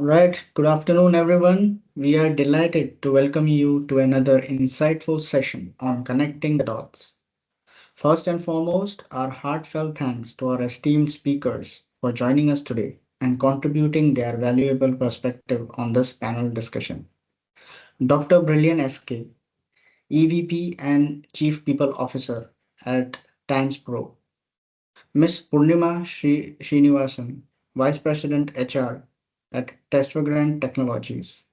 Right, good afternoon, everyone. We are delighted to welcome you to another insightful session on connecting the dots. First and foremost, our heartfelt thanks to our esteemed speakers for joining us today and contributing their valuable perspective on this panel discussion. Dr. Brilliant SK, EVP and Chief People Officer at Times Pro, Ms. Purnima Srinivasan, Vice President HR at Testvagrant Technologies,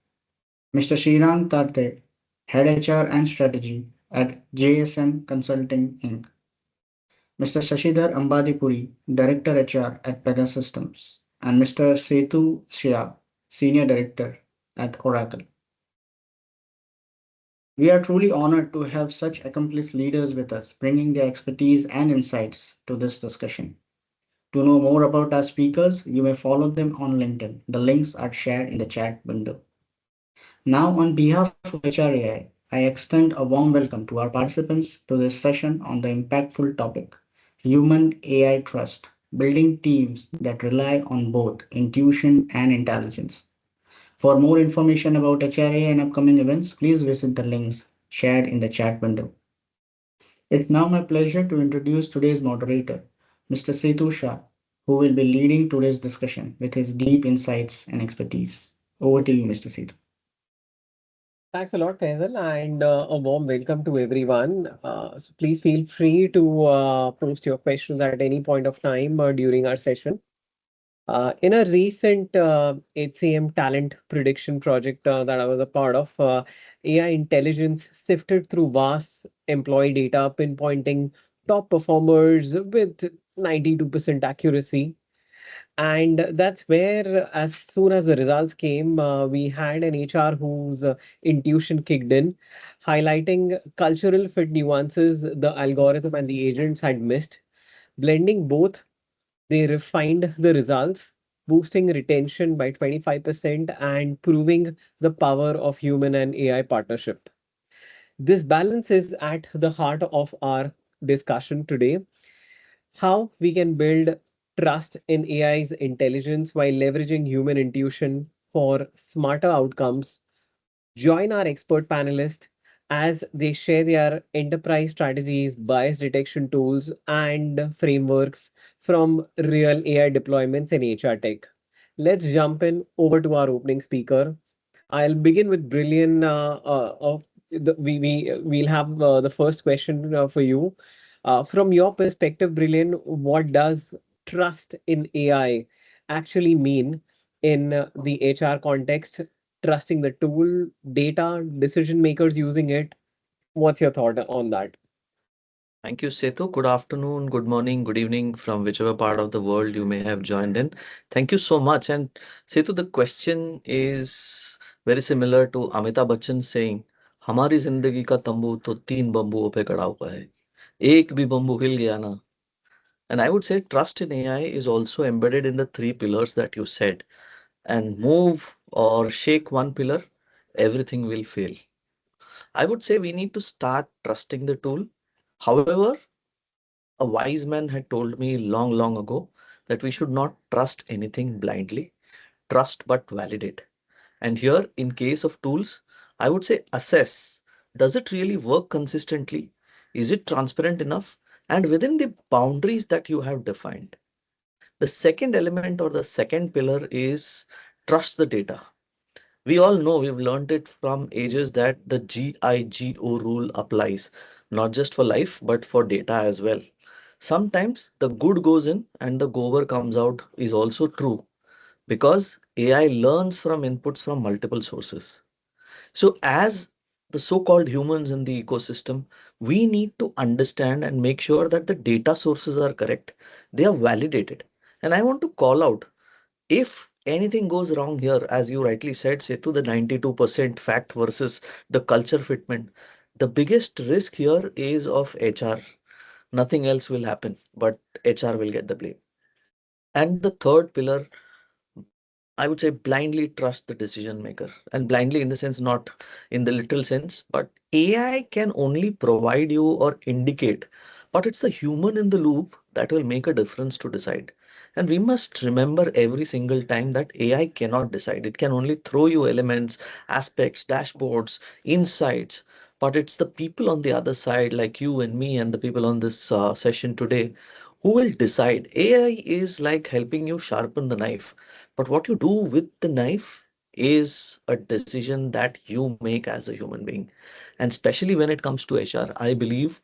Mr. Srirang Tarte, Head HR and Strategy at JSM Consulting Inc. Mr. Shashidhar Ambadipuri, Director HR at Pegasystems, and Mr. Setu Shia, Senior Director at Oracle. We are truly honored to have such accomplished leaders with us, bringing their expertise and insights to this discussion. To know more about our speakers, you may follow them on LinkedIn. The links are shared in the chat window. Now, on behalf of HRAI, I extend a warm welcome to our participants to this session on the impactful topic Human AI Trust, building teams that rely on both intuition and intelligence. For more information about HRAI and upcoming events, please visit the links shared in the chat window. It's now my pleasure to introduce today's moderator, Mr. Setu Shah, who will be leading today's discussion with his deep insights and expertise. Over to you, Mr. Setu. Thanks a lot, Faisal, and a warm welcome to everyone. So please feel free to post your questions at any point of time during our session. In a recent HCM talent prediction project that I was a part of, AI intelligence sifted through vast employee data, pinpointing top performers with 92% accuracy. And that's where, as soon as the results came, we had an HR whose intuition kicked in, highlighting cultural fit nuances the algorithm and the agents had missed. Blending both, they refined the results, boosting retention by 25% and proving the power of human and AI partnership. This balance is at the heart of our discussion today, how we can build trust in AI's intelligence while leveraging human intuition for smarter outcomes. Join our expert panelists as they share their enterprise strategies, bias detection tools, and frameworks from real AI deployments in HR tech. Let's jump in over to our opening speaker. I'll begin with Brilliant. We'll have the first question for you. From your perspective, Brilliant, what does trust in AI actually mean in the HR context? Trusting the tool, data, decision makers using it. What's your thought on that? Thank you, Setu. Good afternoon, good morning, good evening from whichever part of the world you may have joined in. Thank you so much. And Setu, the question is very similar to Amitabh Bachchan saying, हमारी जिंदगी का तंबू तो तीन बंबुओं पे गड़ा हुआ है एक भी बंबू हिल गया ना. And I would say trust in AI is also embedded in the three pillars that you said. And move or shake one pillar, everything will fail. I would say we need to start trusting the tool. However, a wise man had told me long, long ago that we should not trust anything blindly, trust but validate. And here, in case of tools, I would say assess, does it really work consistently? Is it transparent enough? And within the boundaries that you have defined. The second element or the second pillar is trust the data. We all know, we've learned it from ages that the GIGO rule applies, not just for life, but for data as well. Sometimes the good goes in and the goer comes out is also true because AI learns from inputs from multiple sources. So as the so-called humans in the ecosystem, we need to understand and make sure that the data sources are correct. They are validated. And I want to call out, if anything goes wrong here, as you rightly said, Setu, the 92% fact versus the culture fitment, the biggest risk here is of HR. Nothing else will happen, but HR will get the blame. And the third pillar, I would say blindly trust the decision maker, and blindly in the sense, not in the literal sense, but AI can only provide you or indicate, but it's the human in the loop that will make a difference to decide. And we must remember every single time that AI cannot decide. It can only throw you elements, aspects, dashboards, insights. But it's the people on the other side, like you and me, and the people on this session today, who will decide. AI is like helping you sharpen the knife. But what you do with the knife is a decision that you make as a human being. And especially when it comes to HR, I believe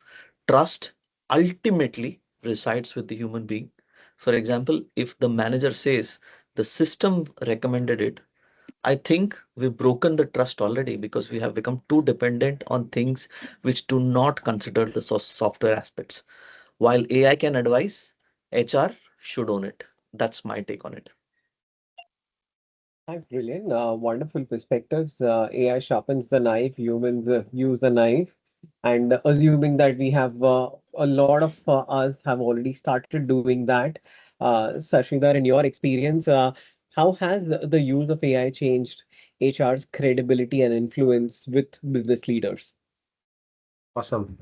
trust ultimately resides with the human being. For example, if the manager says the system recommended it, I think we've broken the trust already because we have become too dependent on things which do not consider the software aspects. While AI can advise, HR should own it. That's my take on it. Hi, brilliant. Wonderful perspectives. AI sharpens the knife, humans use the knife. And assuming that we have a lot of us have already started doing that. Sashidhar, in your experience, how has the use of AI changed HR's credibility and influence with business leaders? Awesome.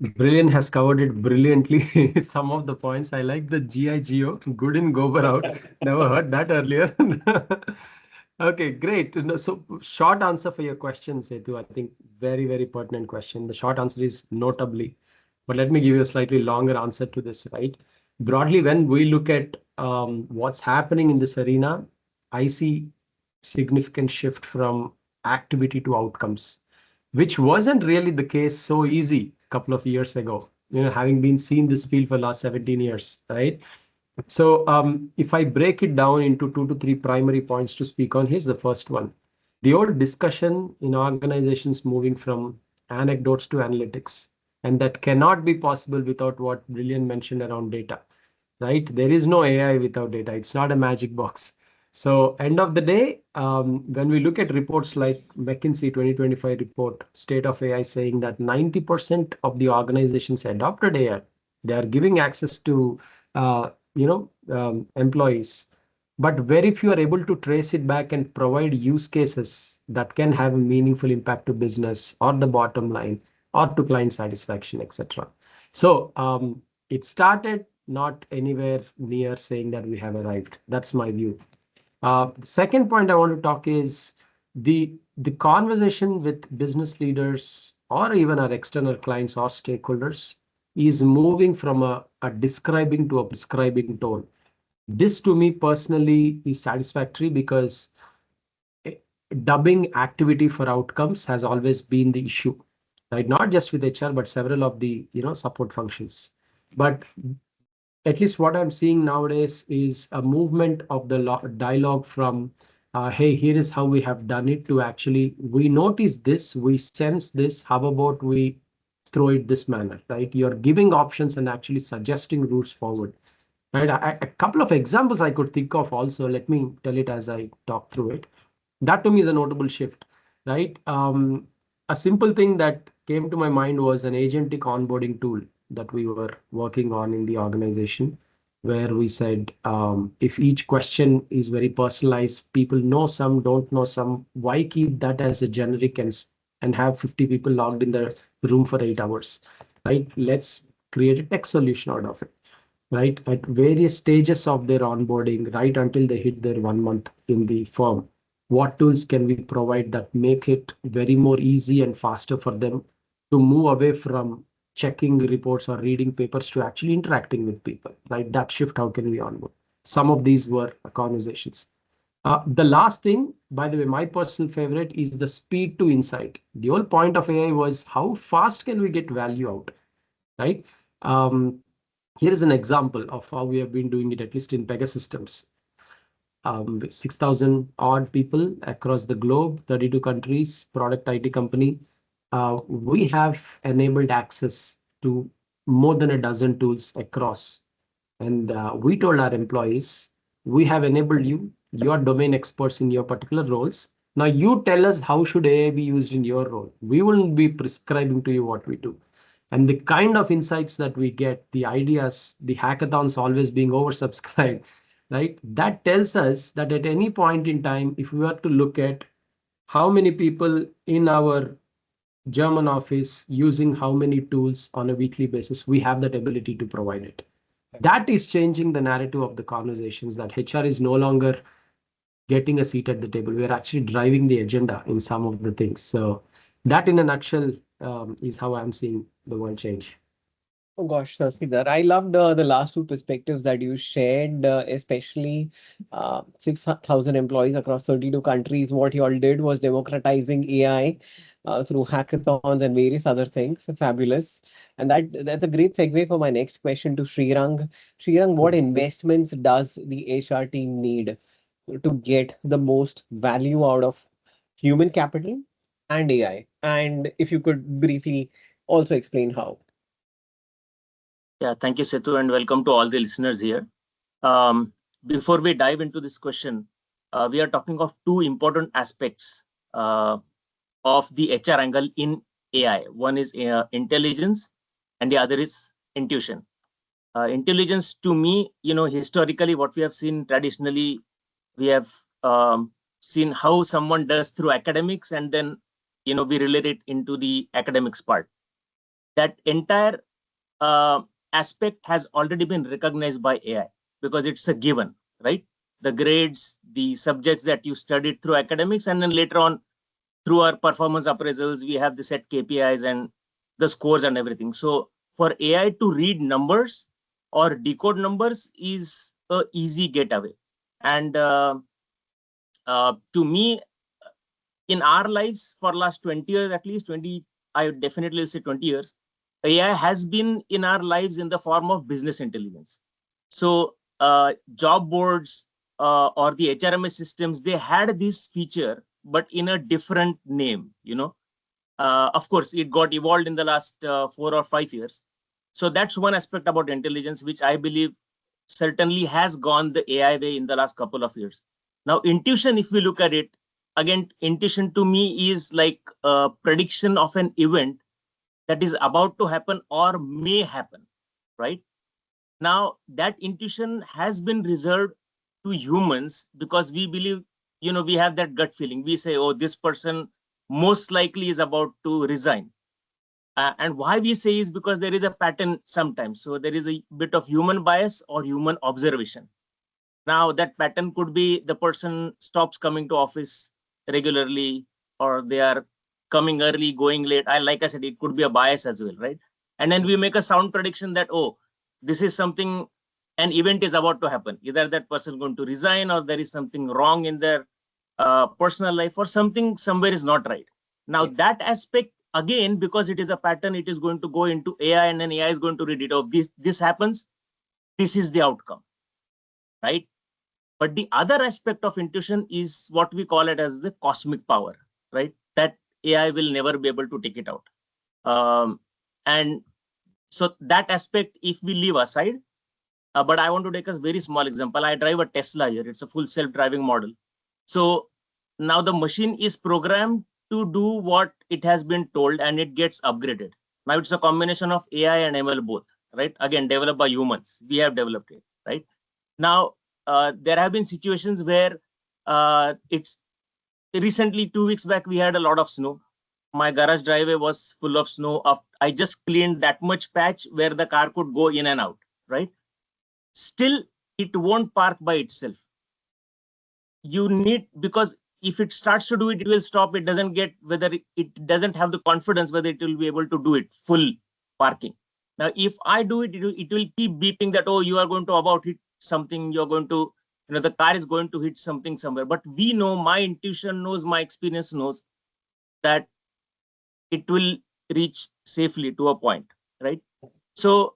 Brilliant has covered it brilliantly. Some of the points I like the GIGO, good in Gobar out. Never heard that earlier. Okay, great. No, so short answer for your question, Setu. I think very, very pertinent question. The short answer is notably, but let me give you a slightly longer answer to this, right? Broadly, when we look at what's happening in this arena, I see significant shift from activity to outcomes, which wasn't really the case so easy a couple of years ago, having been seen this field for last 17 years, right? So if I break it down into 2 to 3 primary points to speak on, here's the first one. The old discussion in organizations moving from anecdotes to analytics, and that cannot be possible without what Brilliant mentioned around data, right? There is no AI without data. It's not a magic box. So end of the day, when we look at reports like McKinsey 2025 report, State of AI, saying that 90% of the organizations adopted AI, they are giving access to employees, but very few are able to trace it back and provide use cases that can have a meaningful impact to business or the bottom line or to client satisfaction, etc. So it started not anywhere near saying that we have arrived. That's my view. The second point I want to talk is the conversation with business leaders or even our external clients or stakeholders is moving from a describing to a prescribing tone. This to me personally is satisfactory because eh, dubbing activity for outcomes has always been the issue, right? Not just with HR, but several of the support functions. But at least what I'm seeing nowadays is a movement of the dialogue from, hey, here is how we have done it, to actually, we notice this, we sense this, how about we throw it this manner, right? You're giving options and actually suggesting routes forward, right? A couple of examples I could think of also, let me tell it as I talk through it. That to me is a notable shift, right? A simple thing that came to my mind was an agentic onboarding tool that we were working on in the organization, where we said, if each question is very personalized, people know some, don't know some, why keep that as a generic and have 50 people logged in the room for 8 hours, right? Let's create a tech solution out of it, right? At various stages of their onboarding, right until they hit their 1 month in the firm, what tools can we provide that make it very more easy and faster for them to move away from checking reports or reading papers to actually interacting with people, right? That shift, how can we onboard? Some of these were conversations. The last thing, by the way, my personal favorite is the speed to insight. The whole point of AI was how fast can we get value out, right? Here is an example of how we have been doing it, at least in Pegasystems. 6,000 odd people across the globe, 32 countries, product IT company. We have enabled access to more than a dozen tools across. And we told our employees, we have enabled you, your domain experts in your particular roles. Now you tell us how should AI be used in your role. We wouldn't be prescribing to you what we do. And the kind of insights that we get, the ideas, the hackathons always being oversubscribed, right? That tells us that at any point in time, if we were to look at how many people in our German office using how many tools on a weekly basis, we have that ability to provide it, That is changing the narrative of the conversations, that HR is no longer getting a seat at the table. We are actually driving the agenda in some of the things. So that in a nutshell is how I'm seeing the world change. Oh gosh, Sridhar, I loved the last two perspectives that you shared, especially 6,000 employees across 32 countries. What you all did was democratizing AI through hackathons and various other things. Fabulous. And that's a great segue for my next question to Srirang. Srirang, what investments does the HR team need to get the most value out of human capital and AI? And if you could briefly also explain how. Yeah, thank you, Setu, and welcome to all the listeners here. Before we dive into this question, we are talking of two important aspects of the HR angle in AI. One is intelligence, and the other is intuition. Intelligence, to me, historically, what we have seen traditionally, we have seen how someone does through academics, and then we relate it into the academics part. That entire aspect has already been recognized by AI because it's a given, right? The grades, the subjects that you studied through academics, and then later on through our performance appraisals, we have the set KPIs and the scores and everything. So for AI to read numbers or decode numbers is a easy getaway. And to me, in our lives for last 20 years, at least 20, I would definitely say 20 years, AI has been in our lives in the form of business intelligence. So job boards or the HRMS systems, they had this feature, but in a different name, Of course, it got evolved in the last 4 or 5 years. So that's one aspect about intelligence, which I believe certainly has gone the AI way in the last couple of years. Now, intuition, if we look at it, again, intuition to me is like a prediction of an event that is about to happen or may happen, right? Now, that intuition has been reserved to humans because we believe, we have that gut feeling. We say, oh, this person most likely is about to resign. And why we say is because there is a pattern sometimes. So there is a bit of human bias or human observation. Now, that pattern could be the person stops coming to office regularly, or they are coming early, going late. Like I said, it could be a bias as well, right? And then we make a sound prediction that, oh, this is something, an event is about to happen. Either that person is going to resign, or there is something wrong in their personal life, or something somewhere is not right. Now, that aspect, again, because it is a pattern, it is going to go into AI, and then AI is going to read it. Oh, this happens. This is the outcome, right? But the other aspect of intuition is what we call it as the cosmic power, right? That AI will never be able to take it out. And so that aspect, if we leave aside, but I want to take a very small example. I drive a Tesla here. It's a full self-driving model. So now the machine is programmed to do what it has been told, and it gets upgraded. Now it's a combination of AI and ML both, right? Again, developed by humans. We have developed it, right? Now, there have been situations where it's recently 2 weeks back, we had a lot of snow. My garage driveway was full of snow. I just cleaned that much patch where the car could go in and out, right? Still, it won't park by itself. You need, because if it starts to do it, it will stop. It doesn't get whether it doesn't have the confidence whether it will be able to do it full parking. Now, if I do it, it will keep beeping that, oh, you are going to about hit something, you're going to, the car is going to hit something somewhere. But we know, my intuition knows, my experience knows that it will reach safely to a point, right? So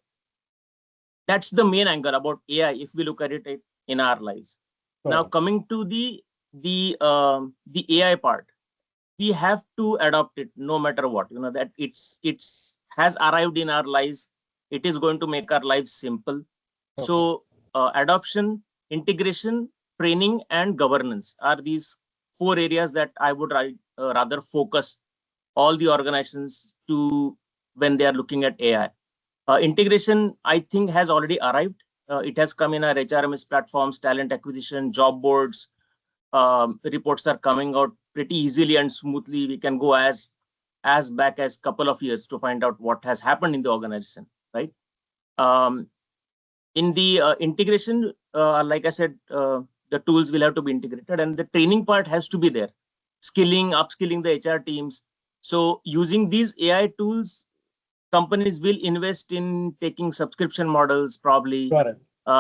that's the main angle about AI if we look at it in our lives. Now, coming to the AI part, we have to adopt it no matter what. That it's has arrived in our lives. It is going to make our lives simple. So adoption, integration, training, and governance are these 4 areas that I would rather focus all the organizations to when they are looking at AI. Integration, I think, has already arrived. It has come in our HRMS platforms, talent acquisition, job boards. Reports are coming out pretty easily and smoothly. We can go as back as couple of years to find out what has happened in the organization, right? In the integration, like I said, the tools will have to be integrated, and the training part has to be there. Skilling, upskilling the HR teams. So using these AI tools, companies will invest in taking subscription models, probably Got it.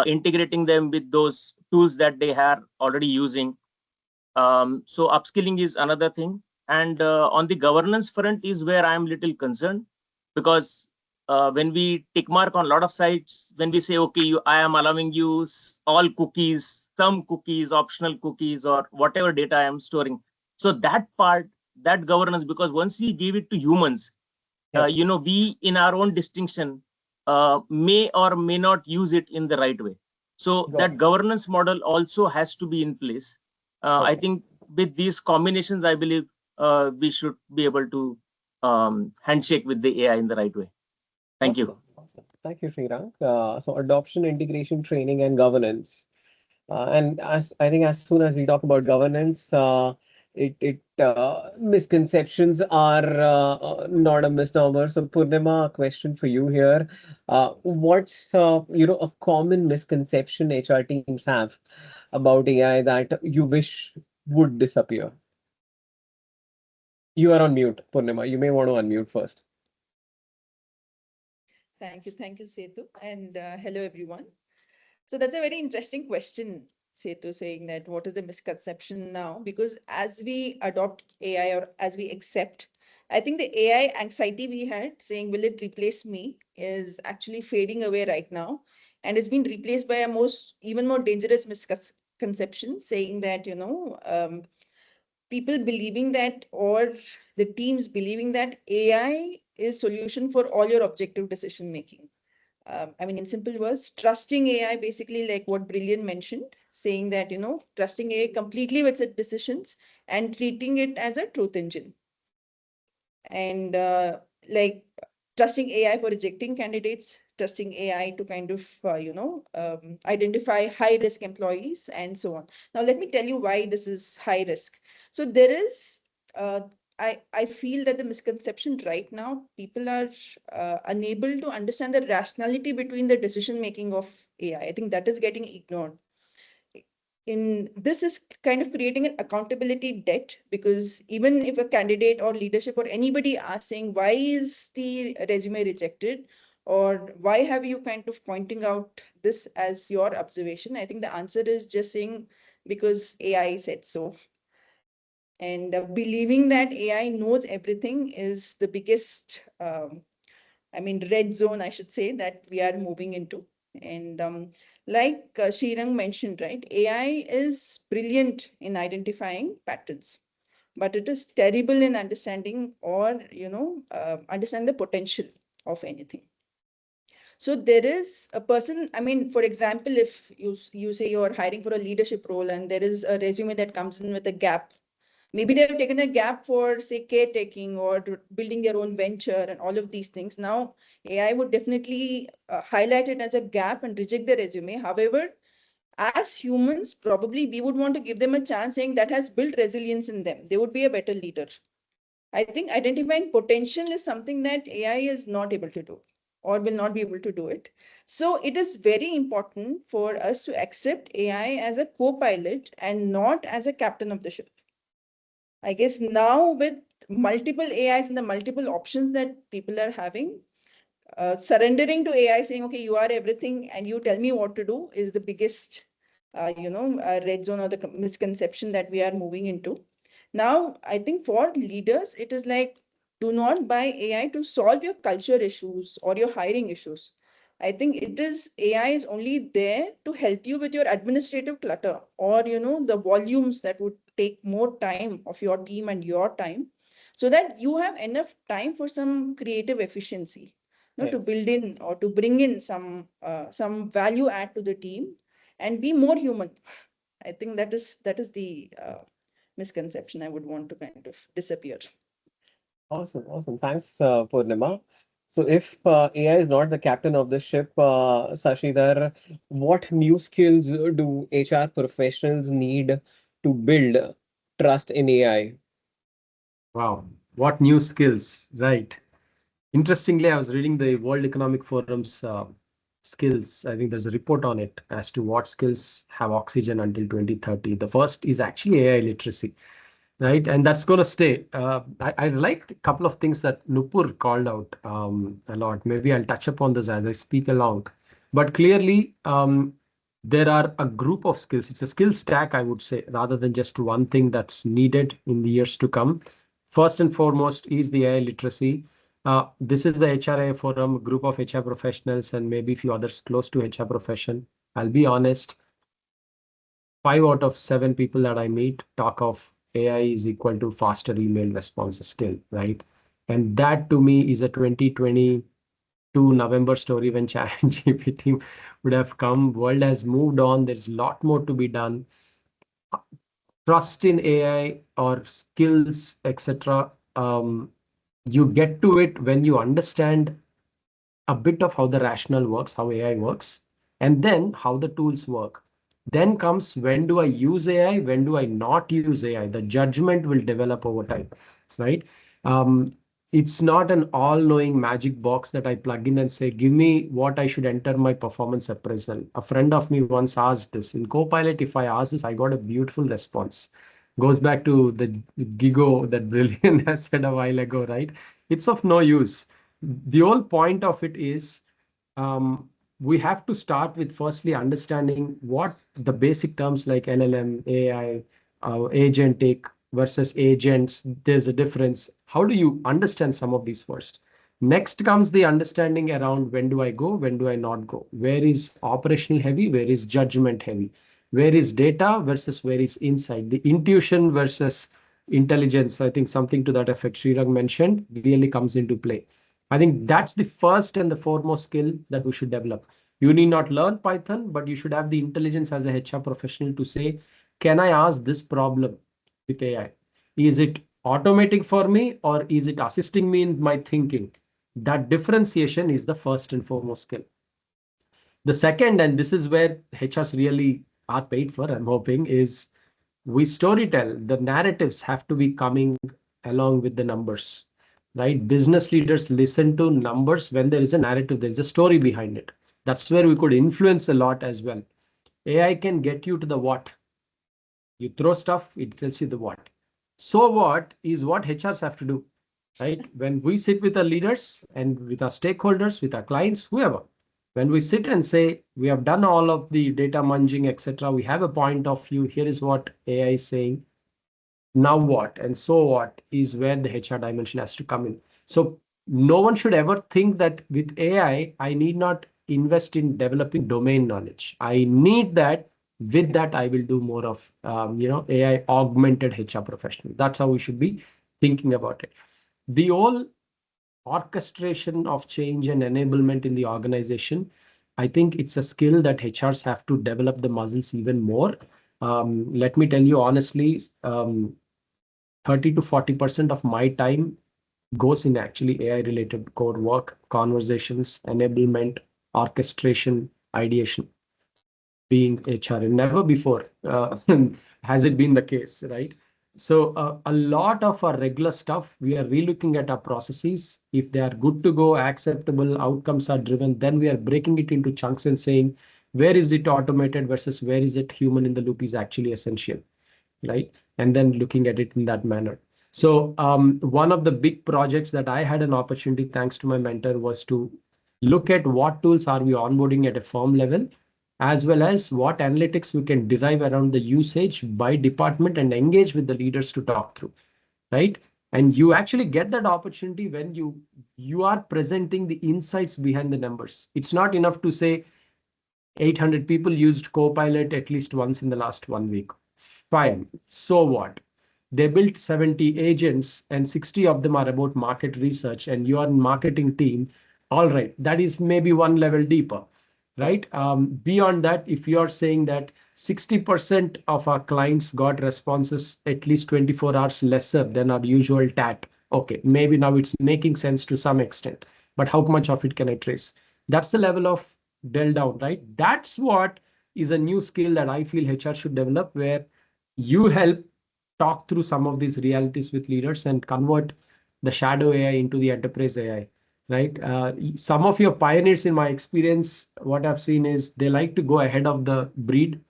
integrating them with those tools that they are already using. So upskilling is another thing. And on the governance front is where I'm little concerned, because when we tick mark on a lot of sites, when we say, okay, I am allowing you all cookies, some cookies, optional cookies, or whatever data I am storing. So that part, that governance, because once we give it to humans, we in our own distinction may or may not use it in the right way. So Got that it. governance model also has to be in place. I Okay. think with these combinations, I believe we should be able to handshake with the AI in the right way. Thank you. Awesome. Awesome. Thank you, Srirang. So adoption, integration, training, and governance. And as I think as soon as we talk about governance, misconceptions are not a misnomer. So Purnima, a question for you here. What's a common misconception HR teams have about AI that you wish would disappear? You are on mute, Purnima. You may want to unmute first. Thank you, Setu, and hello everyone. So that's a very interesting question, Setu, saying that what is the misconception now? Because as we adopt AI or as we accept, I think the AI anxiety we had saying, will it replace me, is actually fading away right now. And it's been replaced by a even more dangerous misconception saying that, people believing that, or the teams believing that AI is solution for all your objective decision making. I mean, in simple words, trusting AI, basically like what Brilliant mentioned, saying that, trusting AI completely with its decisions and treating it as a truth engine. And like trusting AI for rejecting candidates, trusting AI to kind of, identify high risk employees and so on. Now, let me tell you why this is high risk. So there is, I feel that the misconception right now, people are unable to understand the rationality between the decision making of AI. I think that is getting ignored. This is kind of creating an accountability debt, because even if a candidate or leadership or anybody asking why is the resume rejected, or why have you kind of pointing out this as your observation, I think the answer is just saying because AI said so. And believing that AI knows everything is the biggest, red zone, I should say, that we are moving into. And like Srirang mentioned, right, AI is brilliant in identifying patterns, but it is terrible in understanding or, understand the potential of anything. So there is a person, I mean, for example, if you say you're hiring for a leadership role and there is a resume that comes in with a gap. Maybe they've taken a gap for, say, caretaking or building their own venture and all of these things. Now, AI would definitely highlight it as a gap and reject the resume. However, as humans, probably we would want to give them a chance, saying that has built resilience in them. They would be a better leader. I think identifying potential is something that AI is not able to do or will not be able to do it. So it is very important for us to accept AI as a co-pilot and not as a captain of the ship. I guess now with multiple AIs and the multiple options that people are having, surrendering to AI, saying, okay, you are everything and you tell me what to do, is the biggest, red zone or the misconception that we are moving into. Now, I think for leaders, it is like, do not buy AI to solve your culture issues or your hiring issues. I think AI is only there to help you with your administrative clutter, or, the volumes that would take more time of your team and your time, so that you have enough time for some creative efficiency, to build in or to bring in some value add to the team and be more human. I think that is the misconception I would want to kind of disappear. Awesome, awesome. Thanks, Purnima. So if AI is not the captain of the ship, Sashidhar, what new skills do HR professionals need to build trust in AI? Wow, what new skills, right? Interestingly, I was reading the World Economic Forum's skills. I think there's a report on it as to what skills have oxygen until 2030. The first is actually AI literacy, right? And that's going to stay. I like a couple of things that Nupur called out a lot. Maybe I'll touch upon this as I speak along. But clearly, there are a group of skills. It's a skill stack, I would say, rather than just one thing that's needed in the years to come. First and foremost is the AI literacy. This is the HRIA forum, group of HR professionals, and maybe a few others close to HR profession. I'll be honest, 5 out of 7 people that I meet talk of AI is equal to faster email responses still, right? And that to me is a 2022 November story when ChatGPT would have come. World has moved on. There's a lot more to be done. Trust in AI or skills, etc. You get to it when you understand a bit of how the rationale works, how AI works, and then how the tools work. Then comes, when do I use AI? When do I not use AI? The judgment will develop over time, right? It's not an all-knowing magic box that I plug in and say, give me what I should enter my performance appraisal. A friend of me once asked this. In Copilot, if I ask this, I got a beautiful response. Goes back to the Gigo that Brilliant has said a while ago, right? It's of no use. The whole point of it is we have to start with firstly understanding what the basic terms like LLM, AI, agentic versus agents, there's a difference. How do you understand some of these first? Next comes the understanding around when do I go, when do I not go? Where is operational heavy, where is judgment heavy? Where is data versus where is insight? The intuition versus intelligence, I think something to that effect Srirang mentioned, really comes into play. I think that's the first and the foremost skill that we should develop. You need not learn Python, but you should have the intelligence as a HR professional to say, can I ask this problem with AI? Is it automating for me or is it assisting me in my thinking? That differentiation is the first and foremost skill. The second, and this is where HRs really are paid for, I'm hoping, is we storytell. The narratives have to be coming along with the numbers, right? Business leaders listen to numbers when there is a narrative, there's a story behind it. That's where we could influence a lot as well. AI can get you to the what. You throw stuff, it tells you the what. So what is what HRs have to do, right? When we sit with our leaders and with our stakeholders, with our clients, whoever, when we sit and say, we have done all of the data munging, etc., we have a point of view, here is what AI is saying. Now what and so what is where the HR dimension has to come in. So no one should ever think that with AI, I need not invest in developing domain knowledge. I need that. With that, I will do more of AI augmented HR professional. That's how we should be thinking about it. The whole orchestration of change and enablement in the organization, I think it's a skill that HRs have to develop the muscles even more. Let me tell you honestly, 30 to 40% of my time goes in actually AI related core work, conversations, enablement, orchestration, ideation, being HR. And never before has it been the case, right? So a lot of our regular stuff, we are relooking at our processes. If they are good to go, acceptable, outcomes are driven, then we are breaking it into chunks and saying, where is it automated versus where is it human in the loop is actually essential, right? And then looking at it in that manner. So one of the big projects that I had an opportunity, thanks to my mentor, was to look at what tools are we onboarding at a firm level, as well as what analytics we can derive around the usage by department and engage with the leaders to talk through, right? And you actually get that opportunity when you are presenting the insights behind the numbers. It's not enough to say 800 people used Copilot at least once in the last 1 week. Fine. So what? They built 70 agents and 60 of them are about market research and you are in marketing team. All right. That is maybe one level deeper, right? Beyond that, if you are saying that 60% of our clients got responses at least 24 hours lesser than our usual TAT. Okay, maybe now it's making sense to some extent, but how much of it can I trace? That's the level of delve down, right? That's what is a new skill that I feel HR should develop, where you help talk through some of these realities with leaders and convert the shadow AI into the enterprise AI. right? Some of your pioneers, in my experience, what I've seen is they like to go ahead of the breed,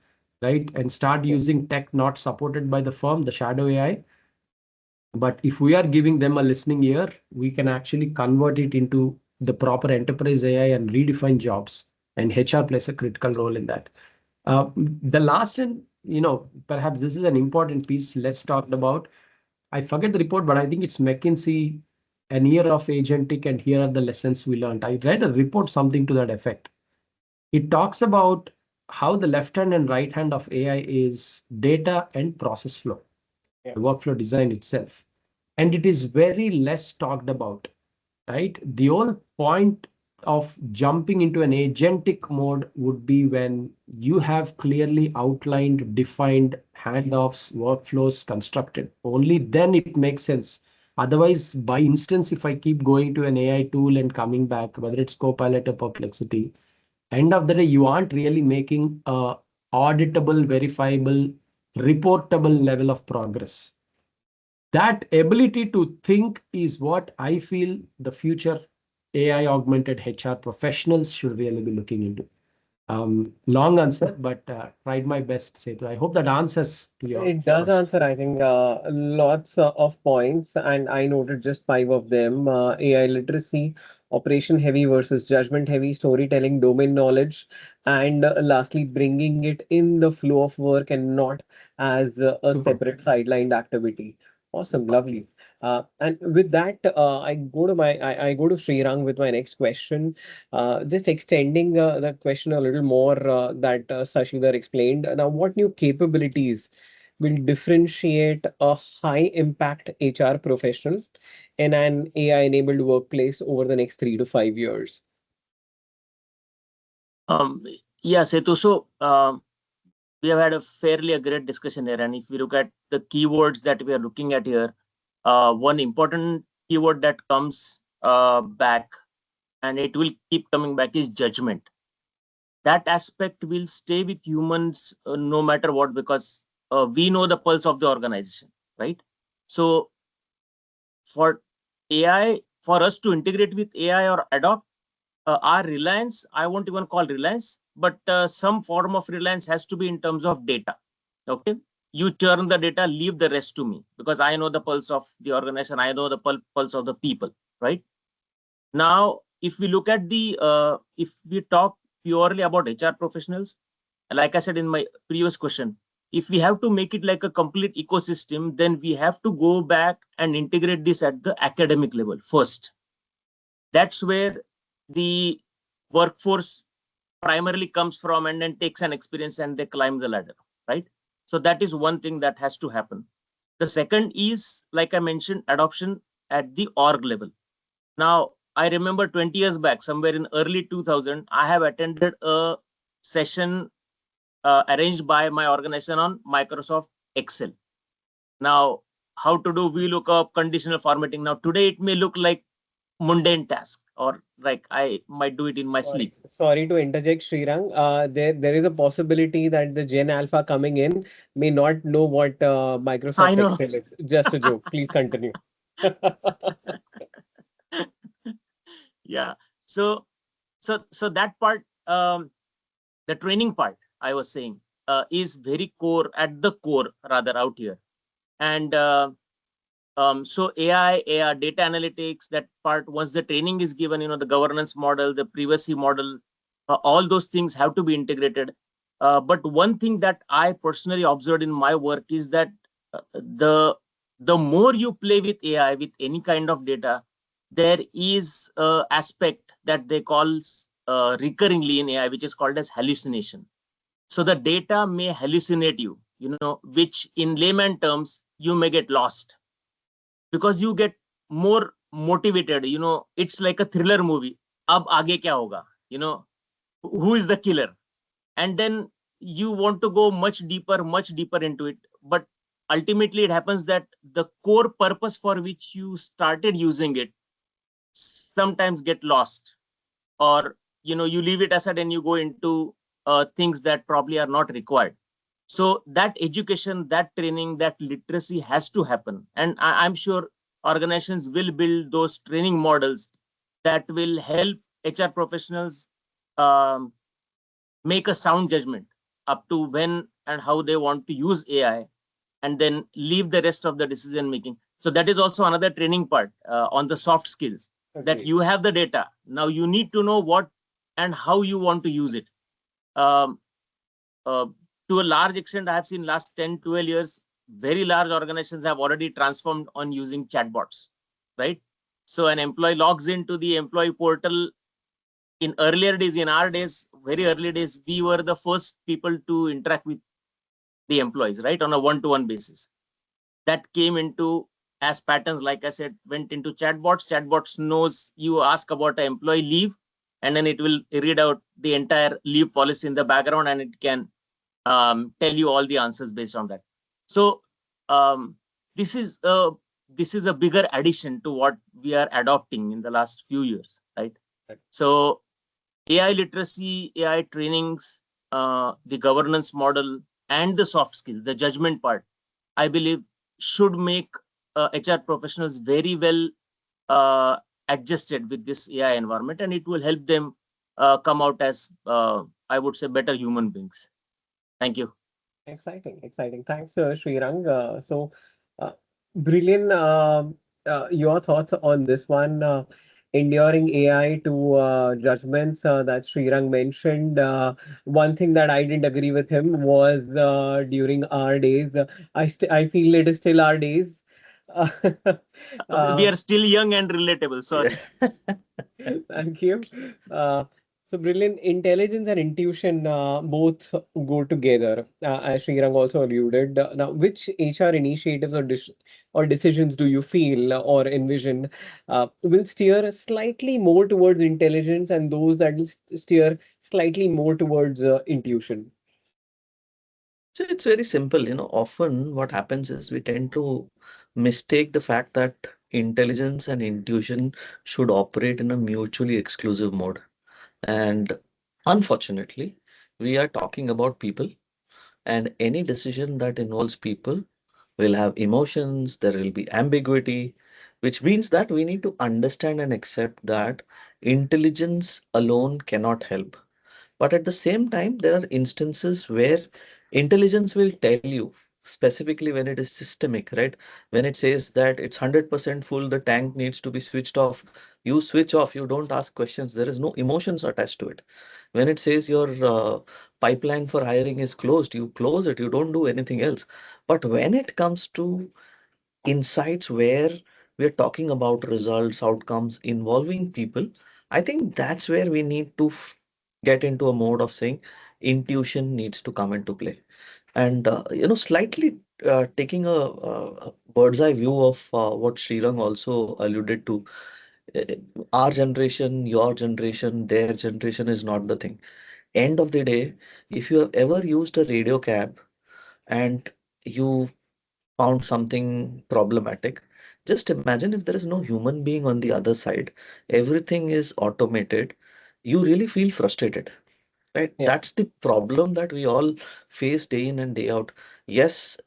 right? And start using tech not supported by the firm, the shadow AI. But if we are giving them a listening ear, we can actually convert it into the proper enterprise AI and redefine jobs. And HR plays a critical role in that. The last, and perhaps this is an important piece less talked about. I forget the report, but I think it's McKinsey, an year of agentic, and here are the lessons we learned. I read a report, something to that effect. It talks about how the left hand and right hand of AI is data and process flow, Yeah. the workflow design itself. And it is very less talked about, right? The whole point of jumping into an agentic mode would be when you have clearly outlined, defined handoffs, workflows constructed. Only then it makes sense. Otherwise, by instance, if I keep going to an AI tool and coming back, whether it's Copilot or Perplexity, end of the day, you aren't really making a auditable, verifiable, reportable level of progress. That ability to think is what I feel the future AI augmented HR professionals should really be looking into. Long answer, but tried my best, Setu. I hope that answers to your It does question. answer, I think, lots of points, and I noted just five of them. AI literacy, operation heavy versus judgment heavy, storytelling, domain knowledge, and lastly, bringing it in the flow of work and not as a Super. separate sidelined activity. Awesome, Super. lovely. And with that, I go to Srirang with my next question. Just extending the question a little more that Sashidhar explained. Now, what new capabilities will differentiate a high impact HR professional in an AI enabled workplace over the next 3 to 5 years? Yeah, Setu. So we have had a fairly great discussion here. And if we look at the keywords that we are looking at here, one important keyword that comes back and it will keep coming back is judgment. That aspect will stay with humans no matter what, because we know the pulse of the organization, right? So for AI, for us to integrate with AI or adopt, our reliance, I won't even call reliance, but some form of reliance has to be in terms of data. Okay. You turn the data, leave the rest to me, because I know the pulse of the organization. I know the pulse of the people, right? Now, if we look at if we talk purely about HR professionals, like I said in my previous question, if we have to make it like a complete ecosystem, then we have to go back and integrate this at the academic level first. That's where the workforce primarily comes from, and then takes an experience and they climb the ladder, right? So that is one thing that has to happen. The second is, like I mentioned, adoption at the org level. Now, I remember 20 years back, somewhere in early 2000, I have attended a session arranged by my organization on Microsoft Excel. Now, how to do VLOOKUP, conditional formatting. Now, today it may look like mundane task, or like I might do it in my sleep. Sorry to interject, Srirang. There is a possibility that the Gen Alpha coming in may not know what I Microsoft know. Excel is. Just a joke. Please continue. Yeah. So that part, the training part I was saying, is very core, at the core rather, out here. And so AI, AR, data analytics, that part, once the training is given, the governance model, the privacy model, all those things have to be integrated. But one thing that I personally observed in my work is that the more you play with AI, with any kind of data, there is an aspect that they call recurringly in AI, which is called as hallucination. So the data may hallucinate you, which in layman terms, you may get lost, because you get more motivated. It's like a thriller movie. Ab aage kya hoga? Who is the killer? And then you want to go much deeper into it. But ultimately, it happens that the core purpose for which you started using it sometimes get lost, or you leave it aside and you go into things that probably are not required. So that education, that training, that literacy has to happen. And I'm sure organizations will build those training models that will help HR professionals um, make a sound judgment up to when and how they want to use AI, and then leave the rest of the decision making. So that is also another training part on the soft skills, that Agreed. you have the data. Now you need to know what and how you want to use it. Um, to a large extent, I have seen last 10, 12 years, very large organizations have already transformed on using chatbots, right? So an employee logs into the employee portal. In earlier days, in our days, very early days, we were the first people to interact with the employees, right, on a one-to-one basis. That came into as patterns, like I said, went into chatbots. Chatbots knows you ask about an employee leave, and then it will read out the entire leave policy in the background, and it can tell you all the answers based on that. So um, this is a bigger addition to what we are adopting in the last few years, right? Right. So AI literacy, AI trainings, the governance model, and the soft skills, the judgment part, I believe should make HR professionals very well uh, adjusted with this AI environment, and it will help them come out as, I would say, better human beings. Thank you. Exciting, exciting. Thanks, Srirang. Uh, brilliant. Your thoughts on this one, enduring AI to judgments that Srirang mentioned. One thing that I didn't agree with him was during our days. I feel it is still our days. We Uh, are still young and relatable. Yeah. Sorry. Thank you. So brilliant. Intelligence and intuition both go together, as Srirang also alluded. Now, which HR initiatives or decisions do you feel or envision will steer slightly more towards intelligence, and those that will steer slightly more towards intuition? So it's very simple. Often what happens is we tend to mistake the fact that intelligence and intuition should operate in a mutually exclusive mode. And unfortunately, we are talking about people, and any decision that involves people will have emotions, there will be ambiguity, which means that we need to understand and accept that intelligence alone cannot help. But at the same time, there are instances where intelligence will tell you, specifically when it is systemic, right? When it says that it's 100% full, the tank needs to be switched off. You switch off, you don't ask questions. There is no emotions attached to it. When it says your pipeline for hiring is closed, you close it, you don't do anything else. But when it comes to insights where we're talking about results, outcomes involving people, I think that's where we need to get into a mode of saying intuition needs to come into play. And slightly taking a bird's eye view of what Srirang also alluded to, uh, our generation, your generation, their generation is not the thing. End of the day, if you have ever used a radio cab and you found something problematic, just imagine if there is no human being on the other side, everything is automated, you really feel frustrated, right? Yeah. That's the problem that we all face day in and day out. Yes,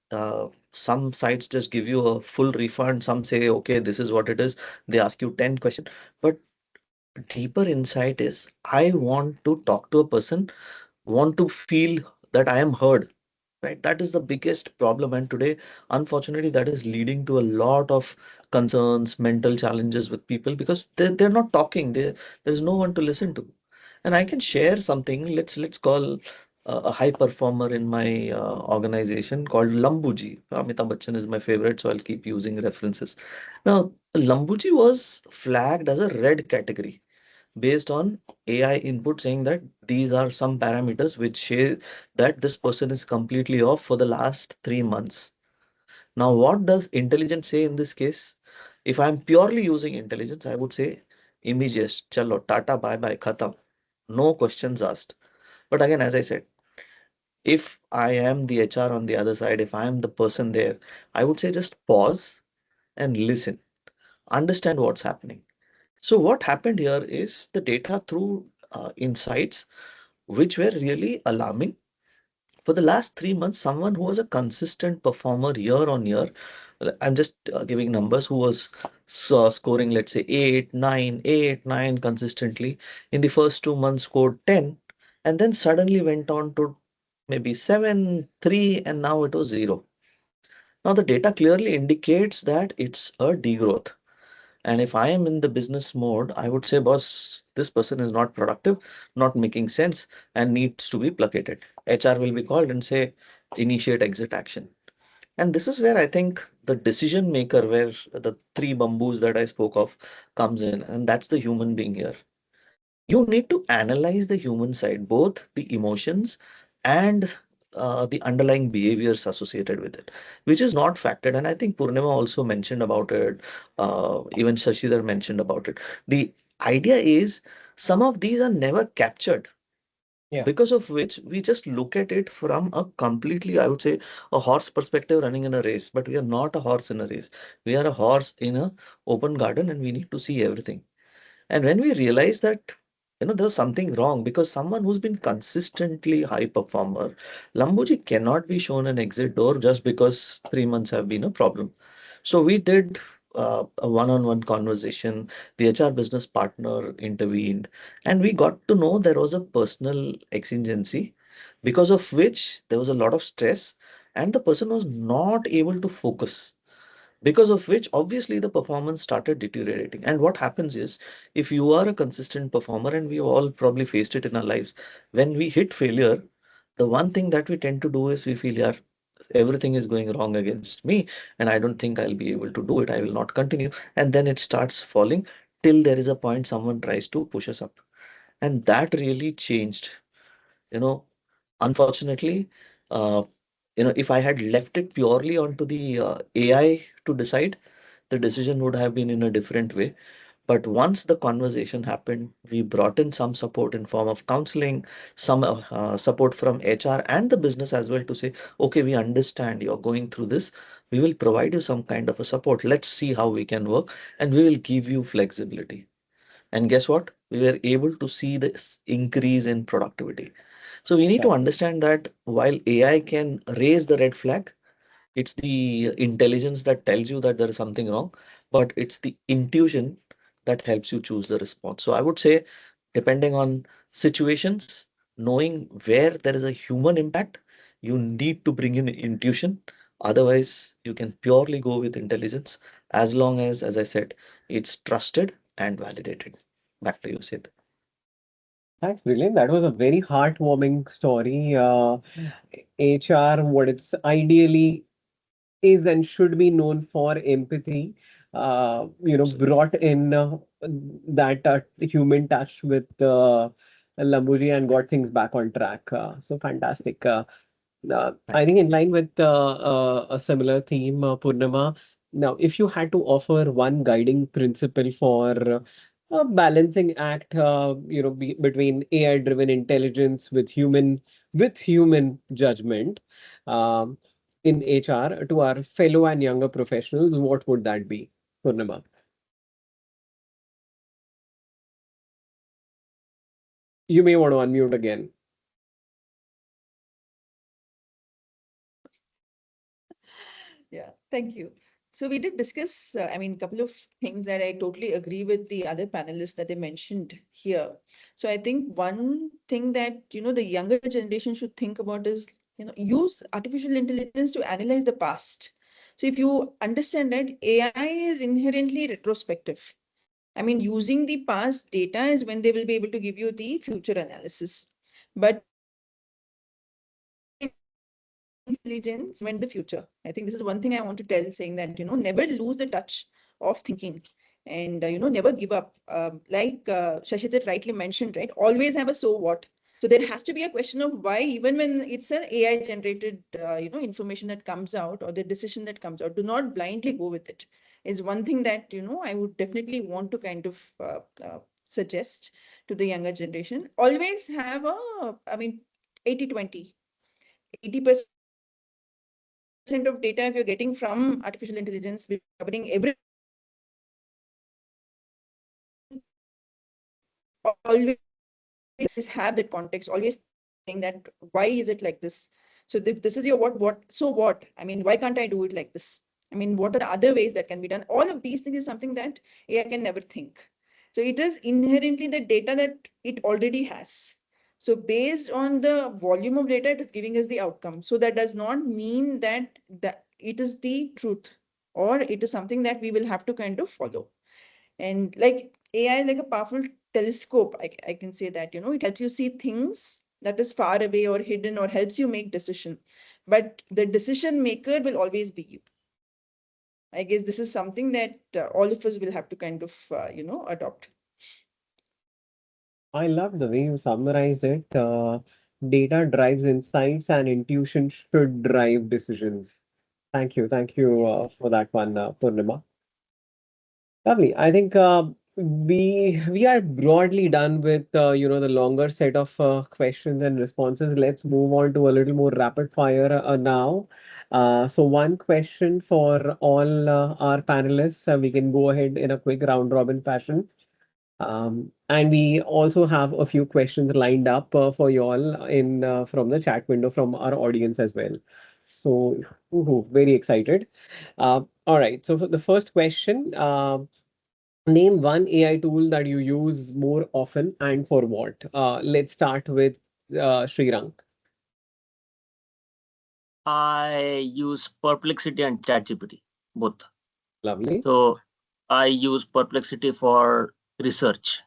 some sites just give you a full refund, some say, okay, this is what it is. They ask you 10 questions, but deeper insight is, I want to talk to a person, want to feel that I am heard. Right, that is the biggest problem, and today, unfortunately, that is leading to a lot of concerns, mental challenges with people because they're not talking. There's no one to listen to. And I can share something. Let's call a high performer in my organization called Lambuji. Amitabh Bachchan is my favorite, so I'll keep using references. Now, Lambuji was flagged as a red category based on AI input saying that these are some parameters which say that this person is completely off for the last 3 months. Now, what does intelligence say in this case? If I'm purely using intelligence, I would say immediate, chalo, tata, bye bye, khatam. No questions asked. But again, as I said, if I am the HR on the other side, if I am the person there, I would say just pause and listen, understand what's happening. So what happened here is the data through insights which were really alarming. For the last 3 months, someone who was a consistent performer year on year I'm just giving numbers, who was scoring, let's say, 8, 9 consistently. In the first 2 months, scored 10, and then suddenly went on to maybe 7, 3, and now it was 0. Now, the data clearly indicates that it's a degrowth. And if I am in the business mode, I would say, boss, this person is not productive, not making sense, and needs to be placated. HR will be called and say, initiate exit action. And this is where I think the decision maker, where the three bamboos that I spoke of, comes in. And that's the human being here. You need to analyze the human side, both the emotions and the underlying behaviors associated with it, which is not factored. And I think Purnima also mentioned about it. Even Shashidhar mentioned about it. The idea is some of these are never captured. Yeah. Because of which we just look at it from a completely, I would say, a horse perspective running in a race. But we are not a horse in a race. We are a horse in a open garden, and we need to see everything. And when we realize that, there's something wrong, because someone who's been consistently high performer, Lambuji cannot be shown an exit door just because 3 months have been a problem. So we did a one-on-one conversation. The HR business partner intervened, and we got to know there was a personal exigency, because of which there was a lot of stress, and the person was not able to focus, because of which obviously the performance started deteriorating. And what happens is, if you are a consistent performer, and we all probably faced it in our lives, when we hit failure, the one thing that we tend to do is we feel, yeah, everything is going wrong against me, and I don't think I'll be able to do it, I will not continue. And then it starts falling, till there is a point someone tries to push us up. And that really changed, you know unfortunately. uh, if I had left it purely onto the AI to decide, the decision would have been in a different way. But once the conversation happened, we brought in some support in form of counseling, some support from HR and the business as well, to say, okay, we understand you're going through this. We will provide you some kind of a support. Let's see how we can work, and we will give you flexibility. And guess what? We were able to see this increase in productivity. So we need to Right. understand that while AI can raise the red flag, it's the intelligence that tells you that there is something wrong, but it's the intuition that helps you choose the response. So I would say, depending on situations, knowing where there is a human impact, you need to bring in intuition. Otherwise, you can purely go with intelligence, as long as I said, it's trusted and validated. Back to you, Sid. Thanks, brilliant. That was a very heartwarming story. HR, what it's ideally is and should be known for empathy, brought in that human touch with Lambuji and got things back on track. So fantastic. I Thank think in line with a similar theme, Purnima. Now, if you had to offer one guiding principle for a balancing act, between AI-driven intelligence with human judgment, um, in HR to our fellow and younger professionals, what would that be, Purnima? You may want to unmute again. Yeah, thank you. So we did discuss, a couple of things that I totally agree with the other panelists that they mentioned here. So I think one thing that, the younger generation should think about is, use artificial intelligence to analyze the past. So if you understand that AI is inherently retrospective, using the past data is when they will be able to give you the future analysis. But intelligence when the future. I think this is one thing I want to tell, saying that, never lose the touch of thinking, and, never give up. Like Shashidhar rightly mentioned, right? Always have a so what. So there has to be a question of why, even when it's an AI generated, information that comes out or the decision that comes out, do not blindly go with it. Is one thing that, I would definitely want to kind of suggest to the younger generation. Always have 80-20. 80% of data if you're getting from artificial intelligence, we're covering every, always have that context, always saying that why is it like this? So this is your what, so what? Why can't I do it like this? I mean, what are the other ways that can be done? All of these things is something that AI can never think. So it is inherently the data that it already has. So based on the volume of data, it is giving us the outcome. So that does not mean that it is the truth, or it is something that we will have to kind of follow. And like AI is like a powerful telescope. I can say that, it helps you see things that is far away or hidden, or helps you make decision. But the decision maker will always be you. I guess this is something that all of us will have to kind of, adopt. I love the way you summarized it. Data drives insights and intuition should drive decisions. Thank you. Thank you for that one, Purnima. Lovely. I think we are broadly done with the longer set of questions and responses. Let's move on to a little more rapid fire now. So one question for all our panelists. We can go ahead in a quick round robin fashion. And we also have a few questions lined up for you all in from the chat window from our audience as well. So, very excited. All right. So for the first question, name one AI tool that you use more often and for what? Let's start with Srirang. I use Perplexity and ChatGPT, both. Lovely. So I use Perplexity for research.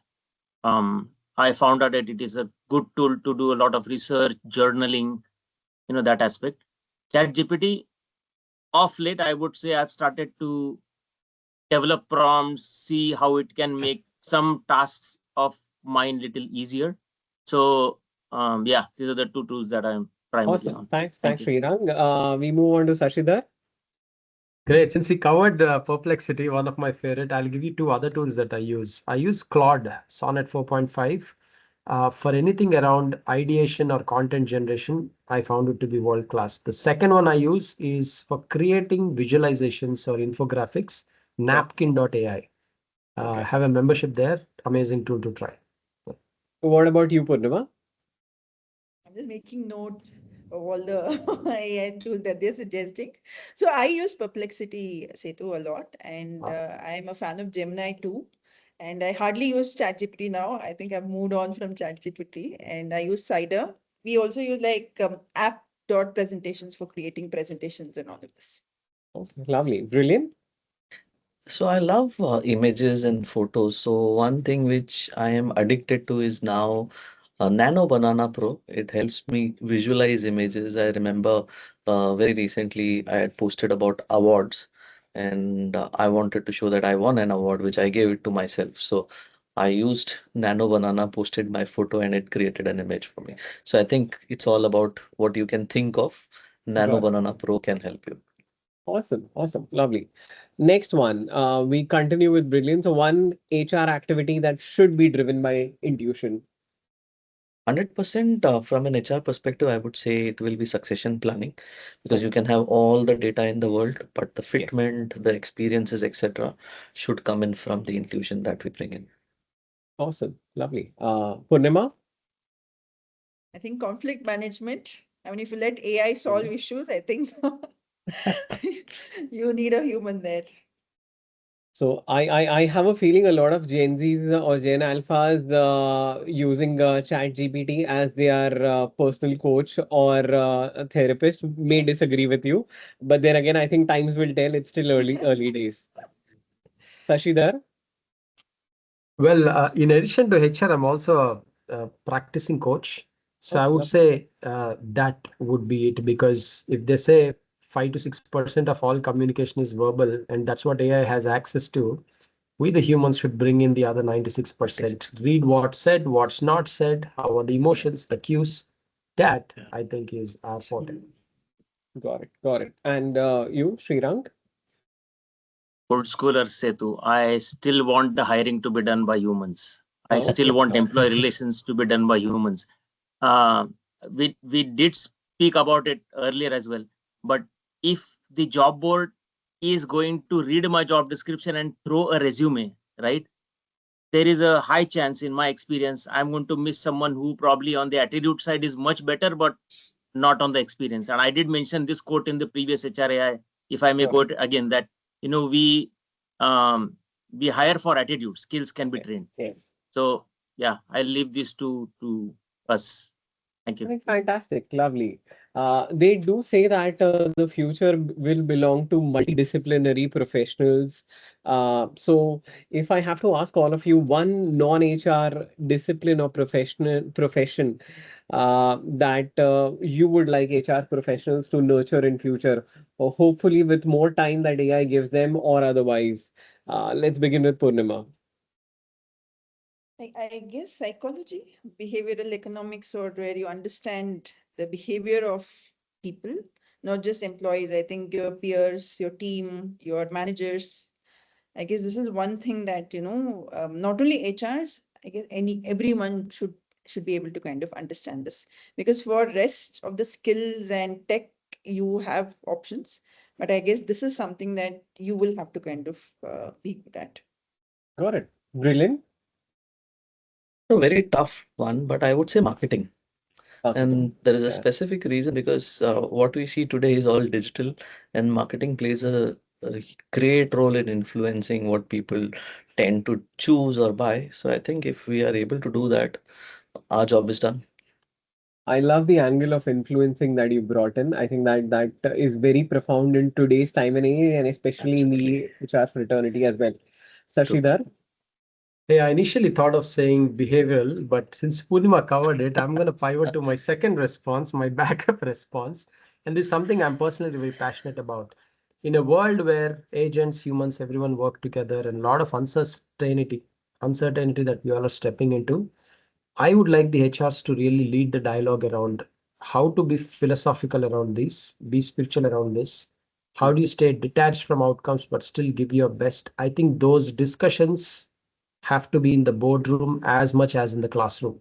I found out that it is a good tool to do a lot of research, journaling, that aspect. ChatGPT, of late, I would say I've started to develop prompts, see how it can make some tasks of mine little easier. So yeah, these are the two tools that I'm primarily Awesome. on. Thanks, Thank Srirang. We move on to Sashidhar. Great. Since you covered Perplexity, one of my favorite, I'll give you two other tools that I use. I use Claude Sonnet 4.5 for anything around ideation or content generation. I found it to be world class. The second one I use is for creating visualizations or infographics, napkin.ai. Okay. Have a membership there. Amazing tool to try. What about you, Purnima? I'm just making note of all the AI tools that they're suggesting. So I use Perplexity, Setu, a lot, and Wow. I'm a fan of Gemini too. And I hardly use ChatGPT now. I think I've moved on from ChatGPT, and I use Cider. We also use like app.presentations for creating presentations and all of this. Okay, lovely. Brilliant. So I love images and photos. So one thing which I am addicted to is now Nano Banana Pro. It helps me visualize images. I remember very recently I had posted about awards, and I wanted to show that I won an award, which I gave it to myself. So I used Nano Banana, posted my photo, and it created an image for me. So I think it's all about what you can think of. Nano Got it. Banana Pro can help you. Awesome. Awesome. Lovely. Next one. We continue with brilliance. So one HR activity that should be driven by intuition. 100% from an HR perspective, I would say it will be succession planning because you Okay. can have all the data in the world, but the Yes. fitment, the experiences, etc., should come in from the intuition that we bring in. Awesome. Lovely. Purnima? I think conflict management. I mean, if you let AI solve issues, I think you need a human there. So I have a feeling a lot of Gen Zs or Gen Alphas using ChatGPT as their personal coach or a therapist may disagree with you. But then again, I think times will tell. It's still early days. Sashidhar? Well, in addition to HR, I'm also a practicing coach. So I Oh, would lovely. say that would be it, because if they say 5 to 6% of all communication is verbal, and that's what AI has access to, we the humans should bring in the other 96%. Read what's said, what's not said, how are the emotions, the cues. That I think is our forte. Got it. Got it. And you, Srirang? Old schooler Setu, I still want the hiring to be done by humans. I Oh. still want employee relations to be done by humans. Uh, we did speak about it earlier as well. But if the job board is going to read my job description and throw a resume, right? There is a high chance, in my experience, I'm going to miss someone who probably on the attitude side is much better, but not on the experience. And I did mention this quote in the previous HRAI if I may Sure. quote again, that we hire for attitude. Skills can be trained. Yes. So yeah, I'll leave this to us. Thank I you. think fantastic, lovely. They do say that the future will belong to multidisciplinary professionals. So, if I have to ask all of you one non-HR discipline or profession that you would like HR professionals to nurture in future, or hopefully with more time that AI gives them, or otherwise. Let's begin with Purnima. I guess psychology, behavioral economics, or where you understand the behavior of people, not just employees. I think your peers, your team, your managers. I guess this is one thing that, not only HRs, I guess everyone should be able to kind of understand this, because for rest of the skills and tech, you have options. But I guess this is something that you will have to kind of be good at. Got it. Brilliant. A very tough one, but I would say marketing. And there is a Yeah. specific reason because what we see today is all digital, and marketing plays a great role in influencing what people tend to choose or buy. So I think if we are able to do that, our job is done. I love the angle of influencing that you brought in. I think that is very profound in today's time and age, and especially in the HR fraternity as well. Sashidhar, Hey, I initially thought of saying behavioral, but since Purnima covered it, I'm going to pivot to my second response, my backup response. And this is something I'm personally very passionate about. In a world where agents, humans, everyone work together and a lot of uncertainty that we all are stepping into, I would like the HRs to really lead the dialogue around how to be philosophical around this, be spiritual around this. How do you stay detached from outcomes but still give your best? I think those discussions have to be in the boardroom as much as in the classroom,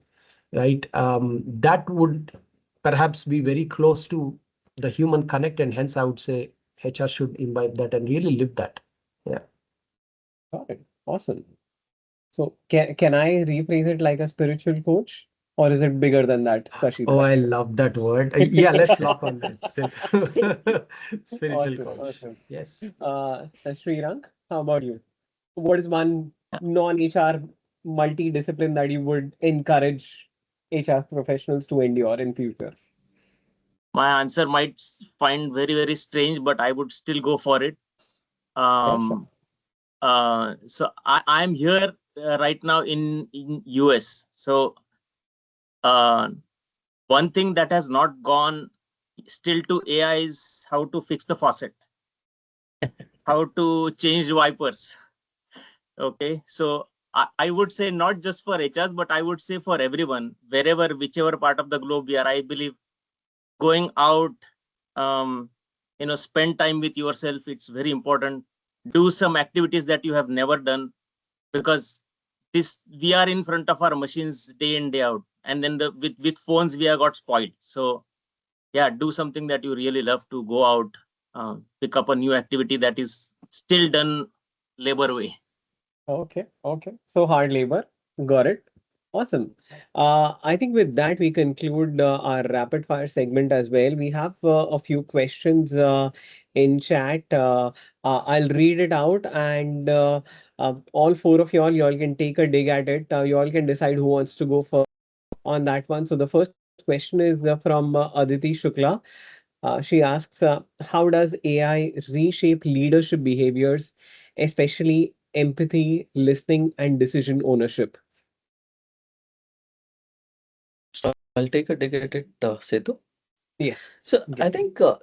right? That would perhaps be very close to the human connect, and hence I would say HR should imbibe that and really live that. Yeah. got it. Awesome. So can I rephrase it like a spiritual coach, or is it bigger than that, Oh, Sashidhar? I love that word. Yeah, let's lock on that. Spiritual Awesome, coach. awesome. Yes. Srirank, how about you? What is one non-HR multidiscipline that you would encourage HR professionals to endure in future? My answer might find very, very strange, but I would still go for it. Sure. So I'm here right now in US. So one thing that has not gone still to AI is how to fix the faucet, how to change wipers. Okay, so I would say not just for HRs, but I would say for everyone, wherever, whichever part of the globe we are. I believe going out, spend time with yourself. It's very important. Do some activities that you have never done, because we are in front of our machines day in, day out, and then with phones we have got spoiled. So yeah, do something that you really love, to go out, pick up a new activity that is still done labor way. Okay, okay. So hard labor. Got it. Awesome. I think with that, we conclude our rapid fire segment as well. We have a few questions in chat. I'll read it out, and all four of y'all can take a dig at it. Y'all can decide who wants to go first on that one. So the first question is from Aditi Shukla. She asks, how does AI reshape leadership behaviors, especially empathy, listening, and decision ownership? So I'll take a dig at it, Setu. Yes. So Okay. I think a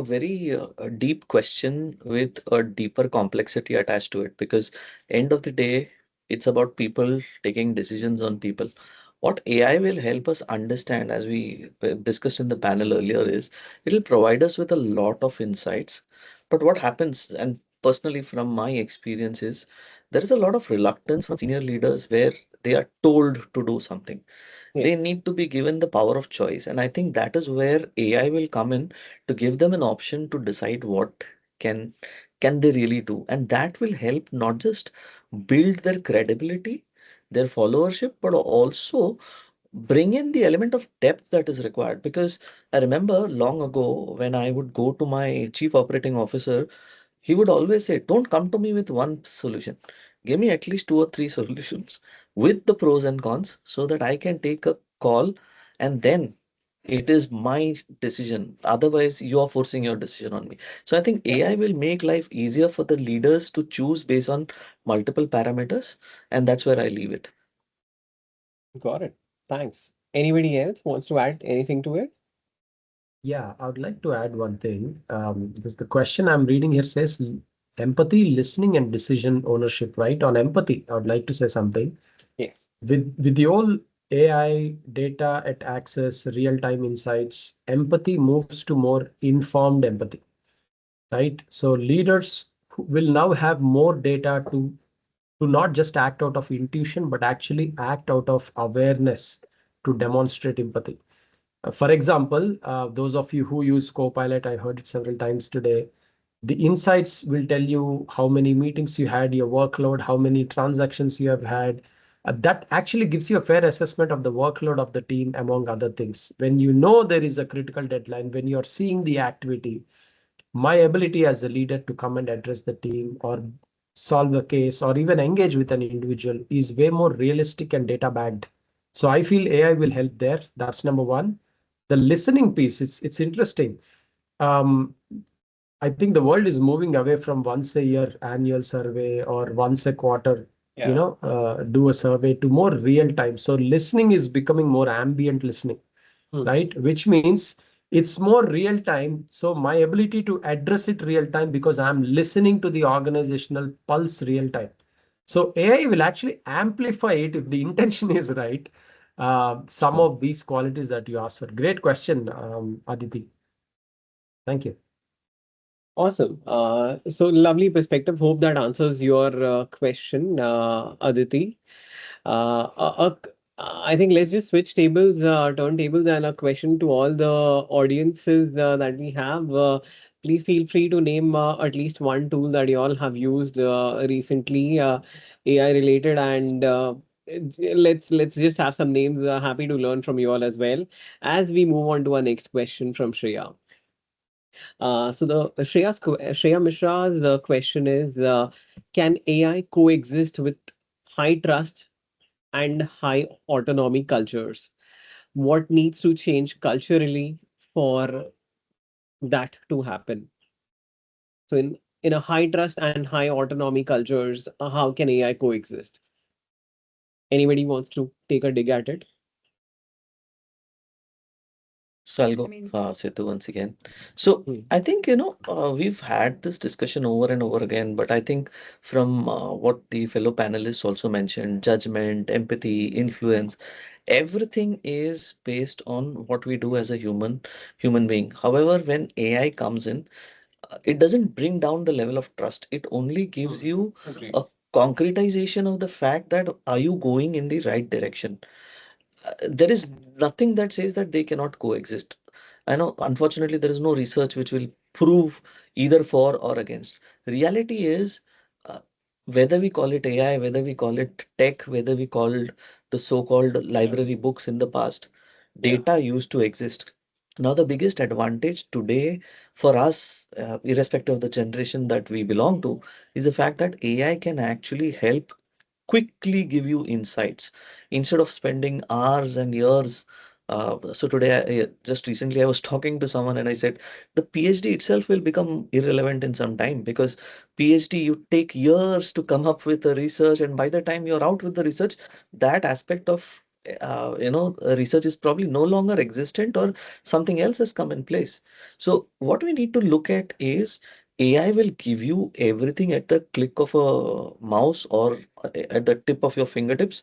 very a deep question with a deeper complexity attached to it, because end of the day, it's about people taking decisions on people. What AI will help us understand, as we discussed in the panel earlier, is it'll provide us with a lot of insights. But what happens, and personally from my experience, is there is a lot of reluctance from senior leaders where they are told to do something. They Yes. need to be given the power of choice, and I think that is where AI will come in to give them an option to decide what can can they really do, and that will help not just build their credibility, their followership, but also bring in the element of depth that is required. Because I remember long ago when I would go to my chief operating officer, he would always say, don't come to me with one solution. Give me at least two or three solutions with the pros and cons so that I can take a call, and then it is my decision. Otherwise, you are forcing your decision on me. So I think AI will make life easier for the leaders to choose based on multiple parameters, and that's where I leave it. Got it. Thanks. Anybody else wants to add anything to it? Yeah, I would like to add one thing. Because the question I'm reading here says empathy, listening, and decision ownership, right? On empathy, I would like to say something. Yes. With the whole AI data at access, real-time insights, empathy moves to more informed empathy, right? So leaders will now have more data to not just act out of intuition, but actually act out of awareness to demonstrate empathy. For example, those of you who use Copilot, I heard it several times today. The insights will tell you how many meetings you had, your workload, how many transactions you have had. That actually gives you a fair assessment of the workload of the team, among other things. When you know there is a critical deadline, when you're seeing the activity, my ability as a leader to come and address the team or solve a case or even engage with an individual is way more realistic and data backed. So I feel AI will help there. That's number one. The listening piece, it's interesting. Um, I think the world is moving away from once a year annual survey or once a quarter, Yeah. do a survey to more real time. So listening is becoming more ambient listening, right? Which means it's more real time. So my ability to address it real time because I'm listening to the organizational pulse real time. So AI will actually amplify it if the intention is right. Some of these qualities that you asked for. Great question, Aditi. Thank you. Awesome. So lovely perspective. Hope that answers your question, Aditi. I think let's just switch tables, turn tables, and a question to all the audiences that we have. Please feel free to name at least one tool that you all have used recently, AI related, and let's just have some names. Happy to learn from you all as well as we move on to our next question from Shreya. So the Shreya Mishra's question is, can AI coexist with high trust and high autonomy cultures? What needs to change culturally for that to happen? So in a high trust and high autonomy cultures, how can AI coexist? Anybody wants to take a dig at it? So I'll I go, mean, Setu, once again. So Hmm. I think, we've had this discussion over and over again, but I think from what the fellow panelists also mentioned, judgment, empathy, influence, everything is based on what we do as a human being. However, when AI comes in, it doesn't bring down the level of trust. It only gives you Agreed. a concretization of the fact that are you going in the right direction. There is nothing that says that they cannot coexist. I know, unfortunately, there is no research which will prove either for or against. Reality is, uh, whether we call it AI, whether we call it tech, whether we called the so-called library books in the past, Yeah. data used to exist. Now, the biggest advantage today for us, irrespective of the generation that we belong to, is the fact that AI can actually help quickly give you insights instead of spending hours and years. So today, just recently, I was talking to someone and I said the PhD itself will become irrelevant in some time, because PhD, you take years to come up with the research, and by the time you're out with the research, that aspect of research is probably no longer existent, or something else has come in place. So what we need to look at is AI will give you everything at the click of a mouse or at the tip of your fingertips.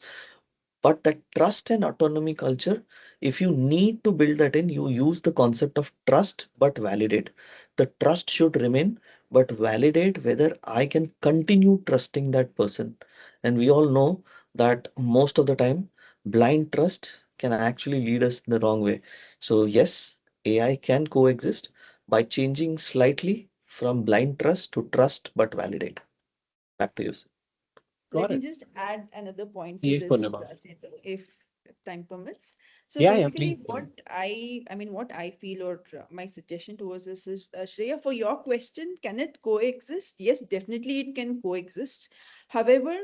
But that trust and autonomy culture, if you need to build that in, you use the concept of trust but validate. The trust should remain, but validate whether I can continue trusting that person. And we all know that most of the time, blind trust can actually lead us the wrong way. So, yes, AI can coexist by changing slightly from blind trust to trust but validate. Back to you, sir. Got let me it. just add another point to Yes, this, Purnima. Setu, if time permits. So Yeah, basically, please. what I feel, or my suggestion towards this is, Shreya, for your question, can it coexist? Yes, definitely it can coexist. However,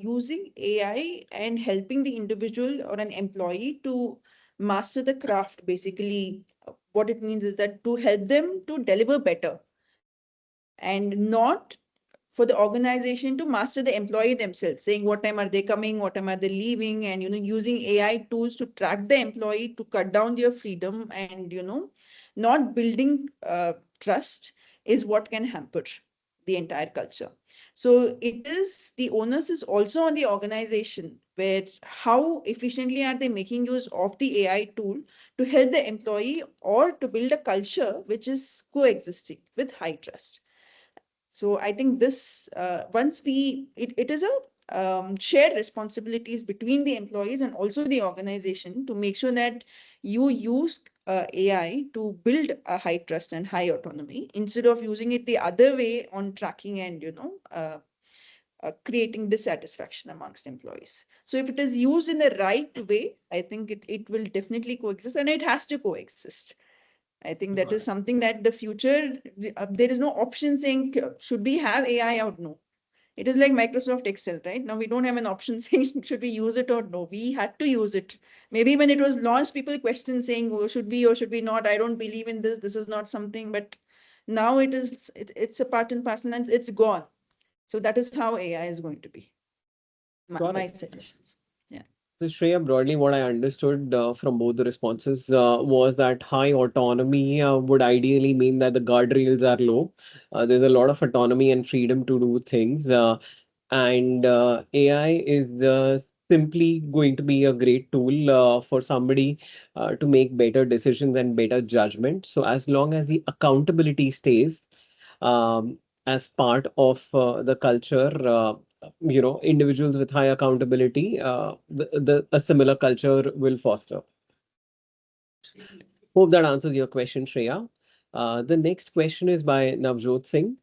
using AI and helping the individual or an employee to master the craft, basically, what it means is that to help them to deliver better, and not for the organization to master the employee themselves, saying what time are they coming, what time are they leaving, and using AI tools to track the employee to cut down their freedom, and not building trust is what can hamper the entire culture. So it is, the onus is also on the organization, where how efficiently are they making use of the AI tool to help the employee, or to build a culture which is coexisting with high trust. So I think this, once it is a shared responsibilities between the employees and also the organization to make sure that you use AI to build a high trust and high autonomy, instead of using it the other way on tracking and creating dissatisfaction amongst employees. So if it is used in the right way, I think it will definitely coexist, and it has to coexist. I think that is something that the future, there is no option saying, should we have AI out? No. It is like Microsoft Excel, right? Now we don't have an option saying, should we use it or no? We had to use it. Maybe when it was launched, people questioned saying, oh, should we or should we not? I don't believe in this. This is not something, but now it's a part and parcel, and it's gone. So that is how AI is going to be. My suggestions. So Shreya, broadly what I understood from both the responses was that high autonomy would ideally mean that the guardrails are low. There's a lot of autonomy and freedom to do things. And AI is simply going to be a great tool for somebody to make better decisions and better judgment. So as long as the accountability stays as part of the culture, individuals with high accountability, a similar culture will foster. Hope that answers your question, Shreya. The next question is by Navjot Singh.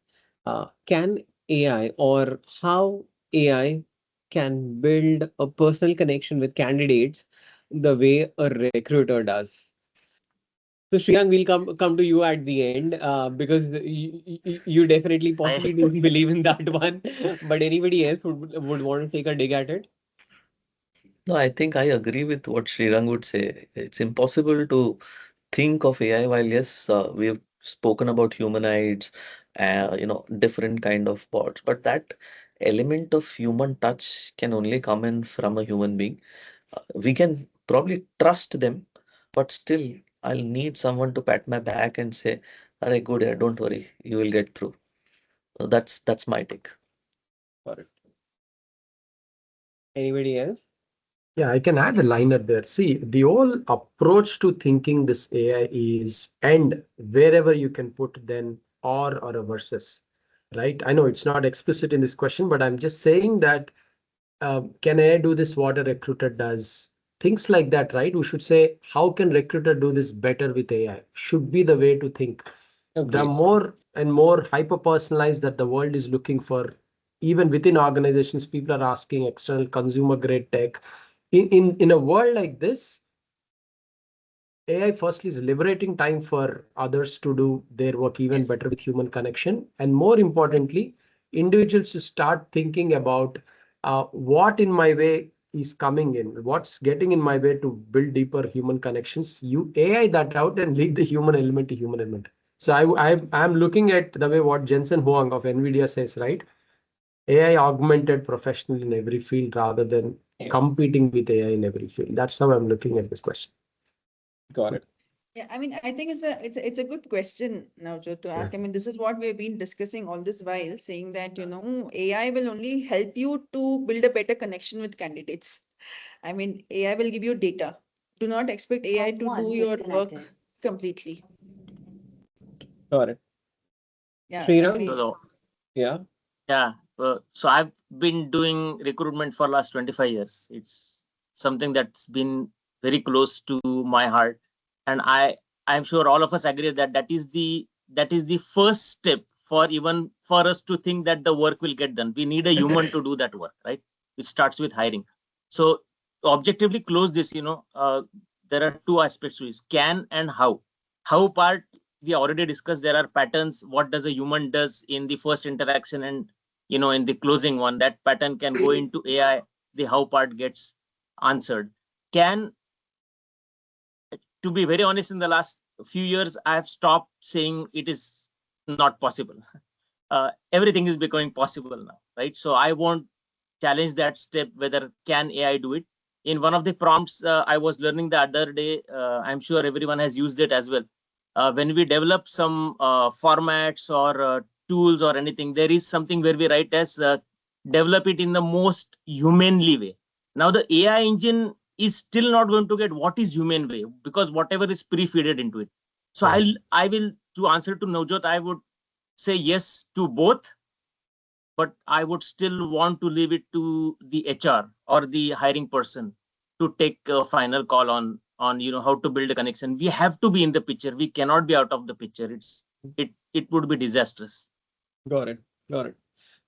Can AI, or how AI can build a personal connection with candidates the way a recruiter does? So Shriyang, we'll come to you at the end because you definitely possibly don't believe in that one, but anybody else would want to take a dig at it? No, I think I agree with what Srirang would say. It's impossible to think of AI while, yes, we have spoken about humanoids, different kind of bots, but that element of human touch can only come in from a human being. We can probably trust them, but still, I'll need someone to pat my back and say, "Arey, good, don't worry, you will get through." So that's my take. Got it. Anybody else? Yeah, I can add a liner there. See, the whole approach to thinking this AI is and wherever you can put then or a versus, right? I know it's not explicit in this question, but I'm just saying that can AI do this what a recruiter does? Things like that, right? We should say, how can recruiter do this better with AI? Should be the way to think. The Agreed. more and more hyper personalized that the world is looking for, even within organizations, people are asking external consumer grade tech. In a world like this, AI firstly is liberating time for others to do their work even better with human connection. And more importantly, individuals to start thinking about what in my way is coming in, what's getting in my way to build deeper human connections. You AI that out and leave the human element to human element. So I'm looking at the way what Jensen Huang of NVIDIA says, right? AI augmented professional in every field rather than competing with AI in every field. That's how I'm looking at this question. Got it. Yeah, I mean, I think it's a good question now, Joe, to ask. I mean, this is what we've been discussing all this while, saying that, AI will only help you to build a better connection with candidates. I mean, AI will give you data. Do not expect AI to do your work completely. Got it. Yeah, Sriram? agreed. Yeah. Yeah. So I've been doing recruitment for last 25 years. It's something that's been very close to my heart. And I'm sure all of us agree that that is the first step for even for us to think that the work will get done. We need a human to do that work, right? It starts with hiring. So objectively close this, there are two aspects to this: can and how. How part we already discussed. There are patterns. What does a human does in the first interaction, and in the closing one, that pattern can go into AI. The how part gets answered. Can, to be very honest, in the last few years, I have stopped saying it is not possible. Everything is becoming possible now, right? So I won't challenge that step whether can AI do it. In one of the prompts I was learning the other day, I'm sure everyone has used it as well. When we develop some formats or tools or anything, there is something where we write as develop it in the most humanly way. Now the AI engine is still not going to get what is human way, because whatever is pre-feeded into it. So I will, to answer to Navjot, I would say yes to both, but I would still want to leave it to the HR or the hiring person to take a final call on how to build a connection. We have to be in the picture. We cannot be out of the picture. It would be disastrous. Got it. Got it.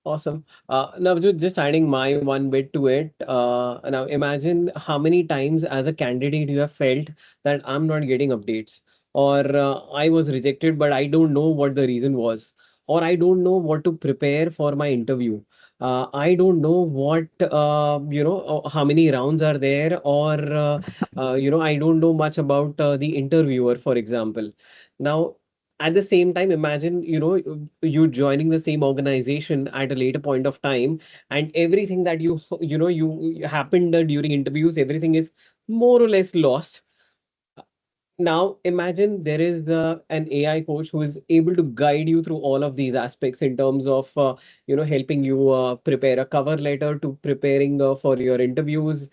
Awesome. Now, just adding my one bit to it. Now, imagine how many times as a candidate you have felt that I'm not getting updates, or I was rejected, but I don't know what the reason was, or I don't know what to prepare for my interview. I don't know what, how many rounds are there, or, I don't know much about the interviewer, for example. Now, at the same time, imagine you joining the same organization at a later point of time, and everything that you happened during interviews, everything is more or less lost. Now imagine there is an AI coach who is able to guide you through all of these aspects in terms of helping you prepare a cover letter, to preparing for your interviews,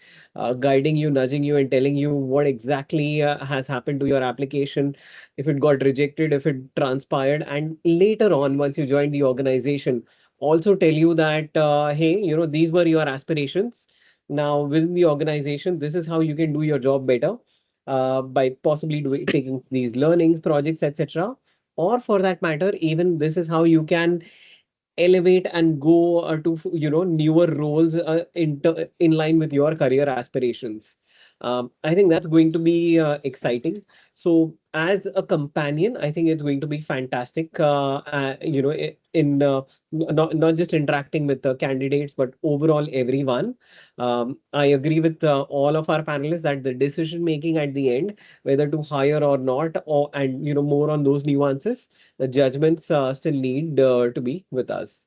guiding you, nudging you, and telling you what exactly has happened to your application, if it got rejected, if it transpired, and later on, once you join the organization, also tell you that hey, these were your aspirations. Now within the organization, this is how you can do your job better, by possibly taking these learnings, projects, etc. Or for that matter, even this is how you can elevate and go to newer roles in line with your career aspirations. I think that's going to be exciting. So as a companion, I think it's going to be fantastic. In not just interacting with the candidates, but overall everyone. I agree with all of our panelists that the decision making at the end, whether to hire or not, or and more on those nuances, the judgments still need to be with us.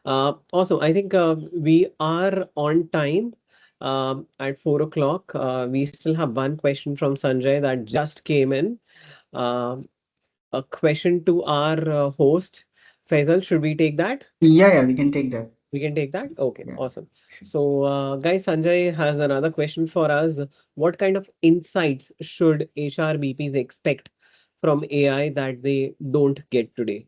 Also, I think we are on time at 4 o'clock. We still have one question from Sanjay that just came in. Um a question to our host. Faisal, should we take that? Yeah, we can take that. We can take that? Okay, Yeah, awesome. sure. So, guys, Sanjay has another question for us. What kind of insights should HRBPs expect from AI that they don't get today?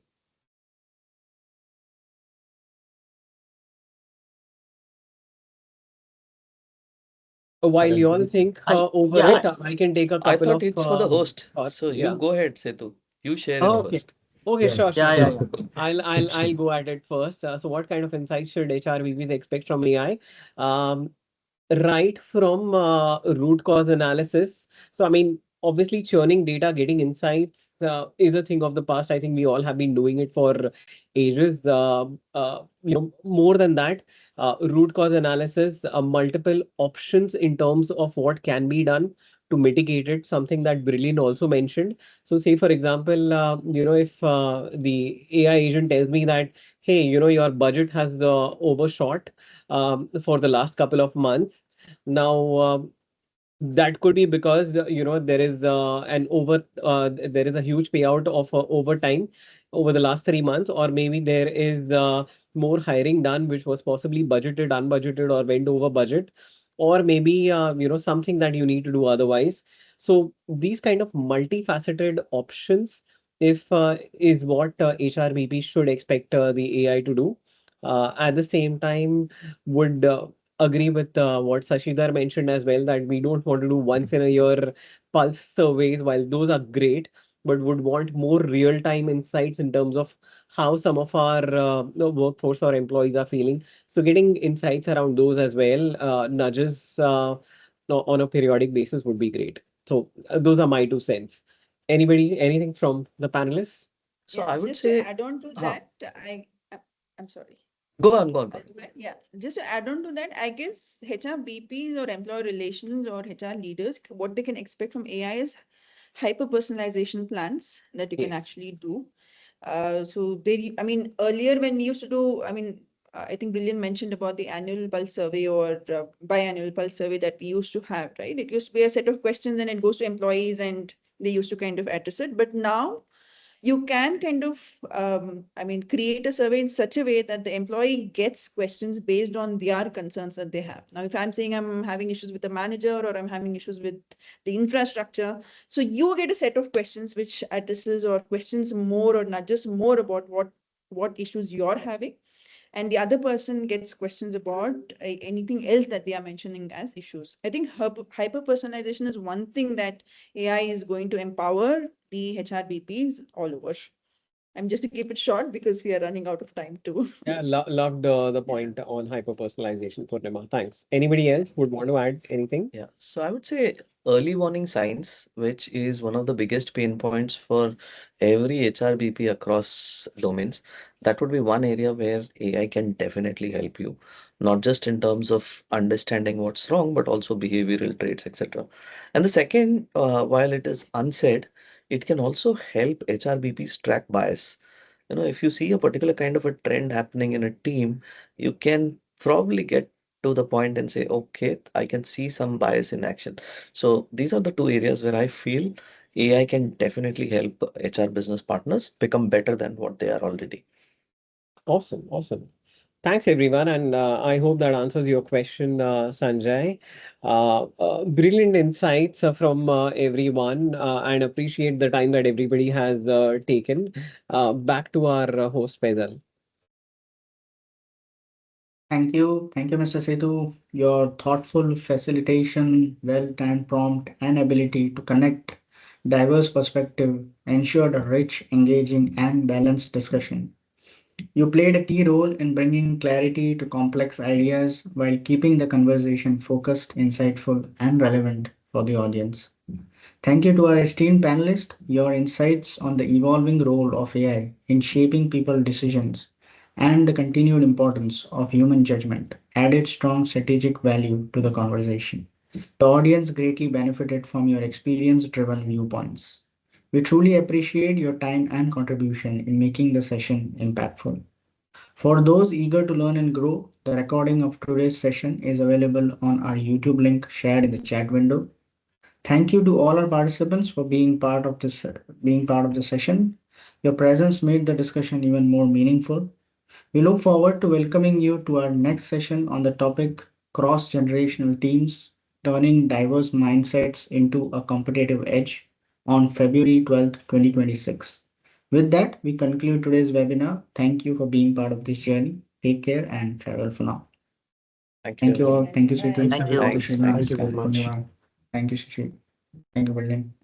While you all think over Yeah, it, I can take a I couple thought of it's for the host. thoughts. So you Yeah. go ahead, Setu. You share it Oh, okay. first. Okay, Yeah. sure, yeah, sure, yeah, sure. yeah. I'll go at it first. So what kind of insights should HRBPs expect from AI? Um, right from root cause analysis. So, I mean, obviously, churning data, getting insights is a thing of the past. I think we all have been doing it for ages. More than that, root cause analysis, multiple options in terms of what can be done to mitigate it, something that Brilliant also mentioned. So, say, for example, if the AI agent tells me that, hey, your budget has overshot for the last couple of months. Now, that could be because there is there is a huge payout of overtime over the last 3 months, or maybe there is more hiring done which was possibly budgeted, unbudgeted, or went over budget, or maybe something that you need to do otherwise. So these kind of multifaceted options, if is what HRBP should expect the AI to do. At the same time, would agree with what Sashidhar mentioned as well, that we don't want to do once in a year pulse surveys. While those are great, but would want more real-time insights in terms of how some of our the workforce or employees are feeling. So getting insights around those as well, nudges on a periodic basis would be great. So those are my 2 cents. Anybody, anything from the panelists? So Yeah, I would just to say, add on to huh, that, I'm sorry. go on, go on, go on. Yeah, just to add on to that, I guess HR BPs or employee relations or HR leaders, what they can expect from AI is hyper personalization plans that you can Yes. actually do. So I mean, earlier when we used to do, I mean, I think Brilliant mentioned about the annual pulse survey or biannual pulse survey that we used to have, right? It used to be a set of questions and it goes to employees and they used to kind of address it. But now you can kind of, I mean, create a survey in such a way that the employee gets questions based on their concerns that they have. Now, if I'm saying I'm having issues with the manager or I'm having issues with the infrastructure, so you get a set of questions which addresses or questions more or nudges more about what issues you're having, and the other person gets questions about anything else that they are mentioning as issues. I think hyper personalization is one thing that AI is going to empower the HRBPs all over. I'm just to keep it short because we are running out of time too. Yeah, loved the point on hyper personalization, Purnima. Thanks. Anybody else would want to add anything? Yeah, so I would say early warning signs, which is one of the biggest pain points for every HRBP across domains. That would be one area where AI can definitely help you, not just in terms of understanding what's wrong, but also behavioral traits, etc. And the second, while it is unsaid, it can also help HRBPs track bias. You know, if you see a particular kind of a trend happening in a team, you can probably get to the point and say, okay, I can see some bias in action. So these are the two areas where I feel AI can definitely help HR business partners become better than what they are already. Awesome, awesome. Thanks, everyone, and I hope that answers your question, Sanjay. Brilliant insights from everyone, and appreciate the time that everybody has taken. Back to our host, Faisal. Thank you, Mr. Setu. Your thoughtful facilitation, well-timed prompt, and ability to connect diverse perspective ensured a rich, engaging, and balanced discussion. You played a key role in bringing clarity to complex ideas while keeping the conversation focused, insightful, and relevant for the audience. Thank you to our esteemed panelists. Your insights on the evolving role of AI in shaping people decisions and the continued importance of human judgment added strong strategic value to the conversation. The audience greatly benefited from your experience driven viewpoints. We truly appreciate your time and contribution in making the session impactful. For those eager to learn and grow, the recording of today's session is available on our YouTube link shared in the chat window. Thank you to all our participants for being part of the session. Your presence made the discussion even more meaningful. We look forward to welcoming you to our next session on the topic cross-generational teams, turning diverse mindsets into a competitive edge on February 12th, 2026. With that, we conclude today's webinar. Thank you for being part of this journey. Take care and farewell for now. Thank Thank you you. all. Thank you, Bye. Setu. Thanks, Thank you, everyone. Thanks. Srinivas. Thank you very much. Thank you, Shashi. Thank you, Brilliant.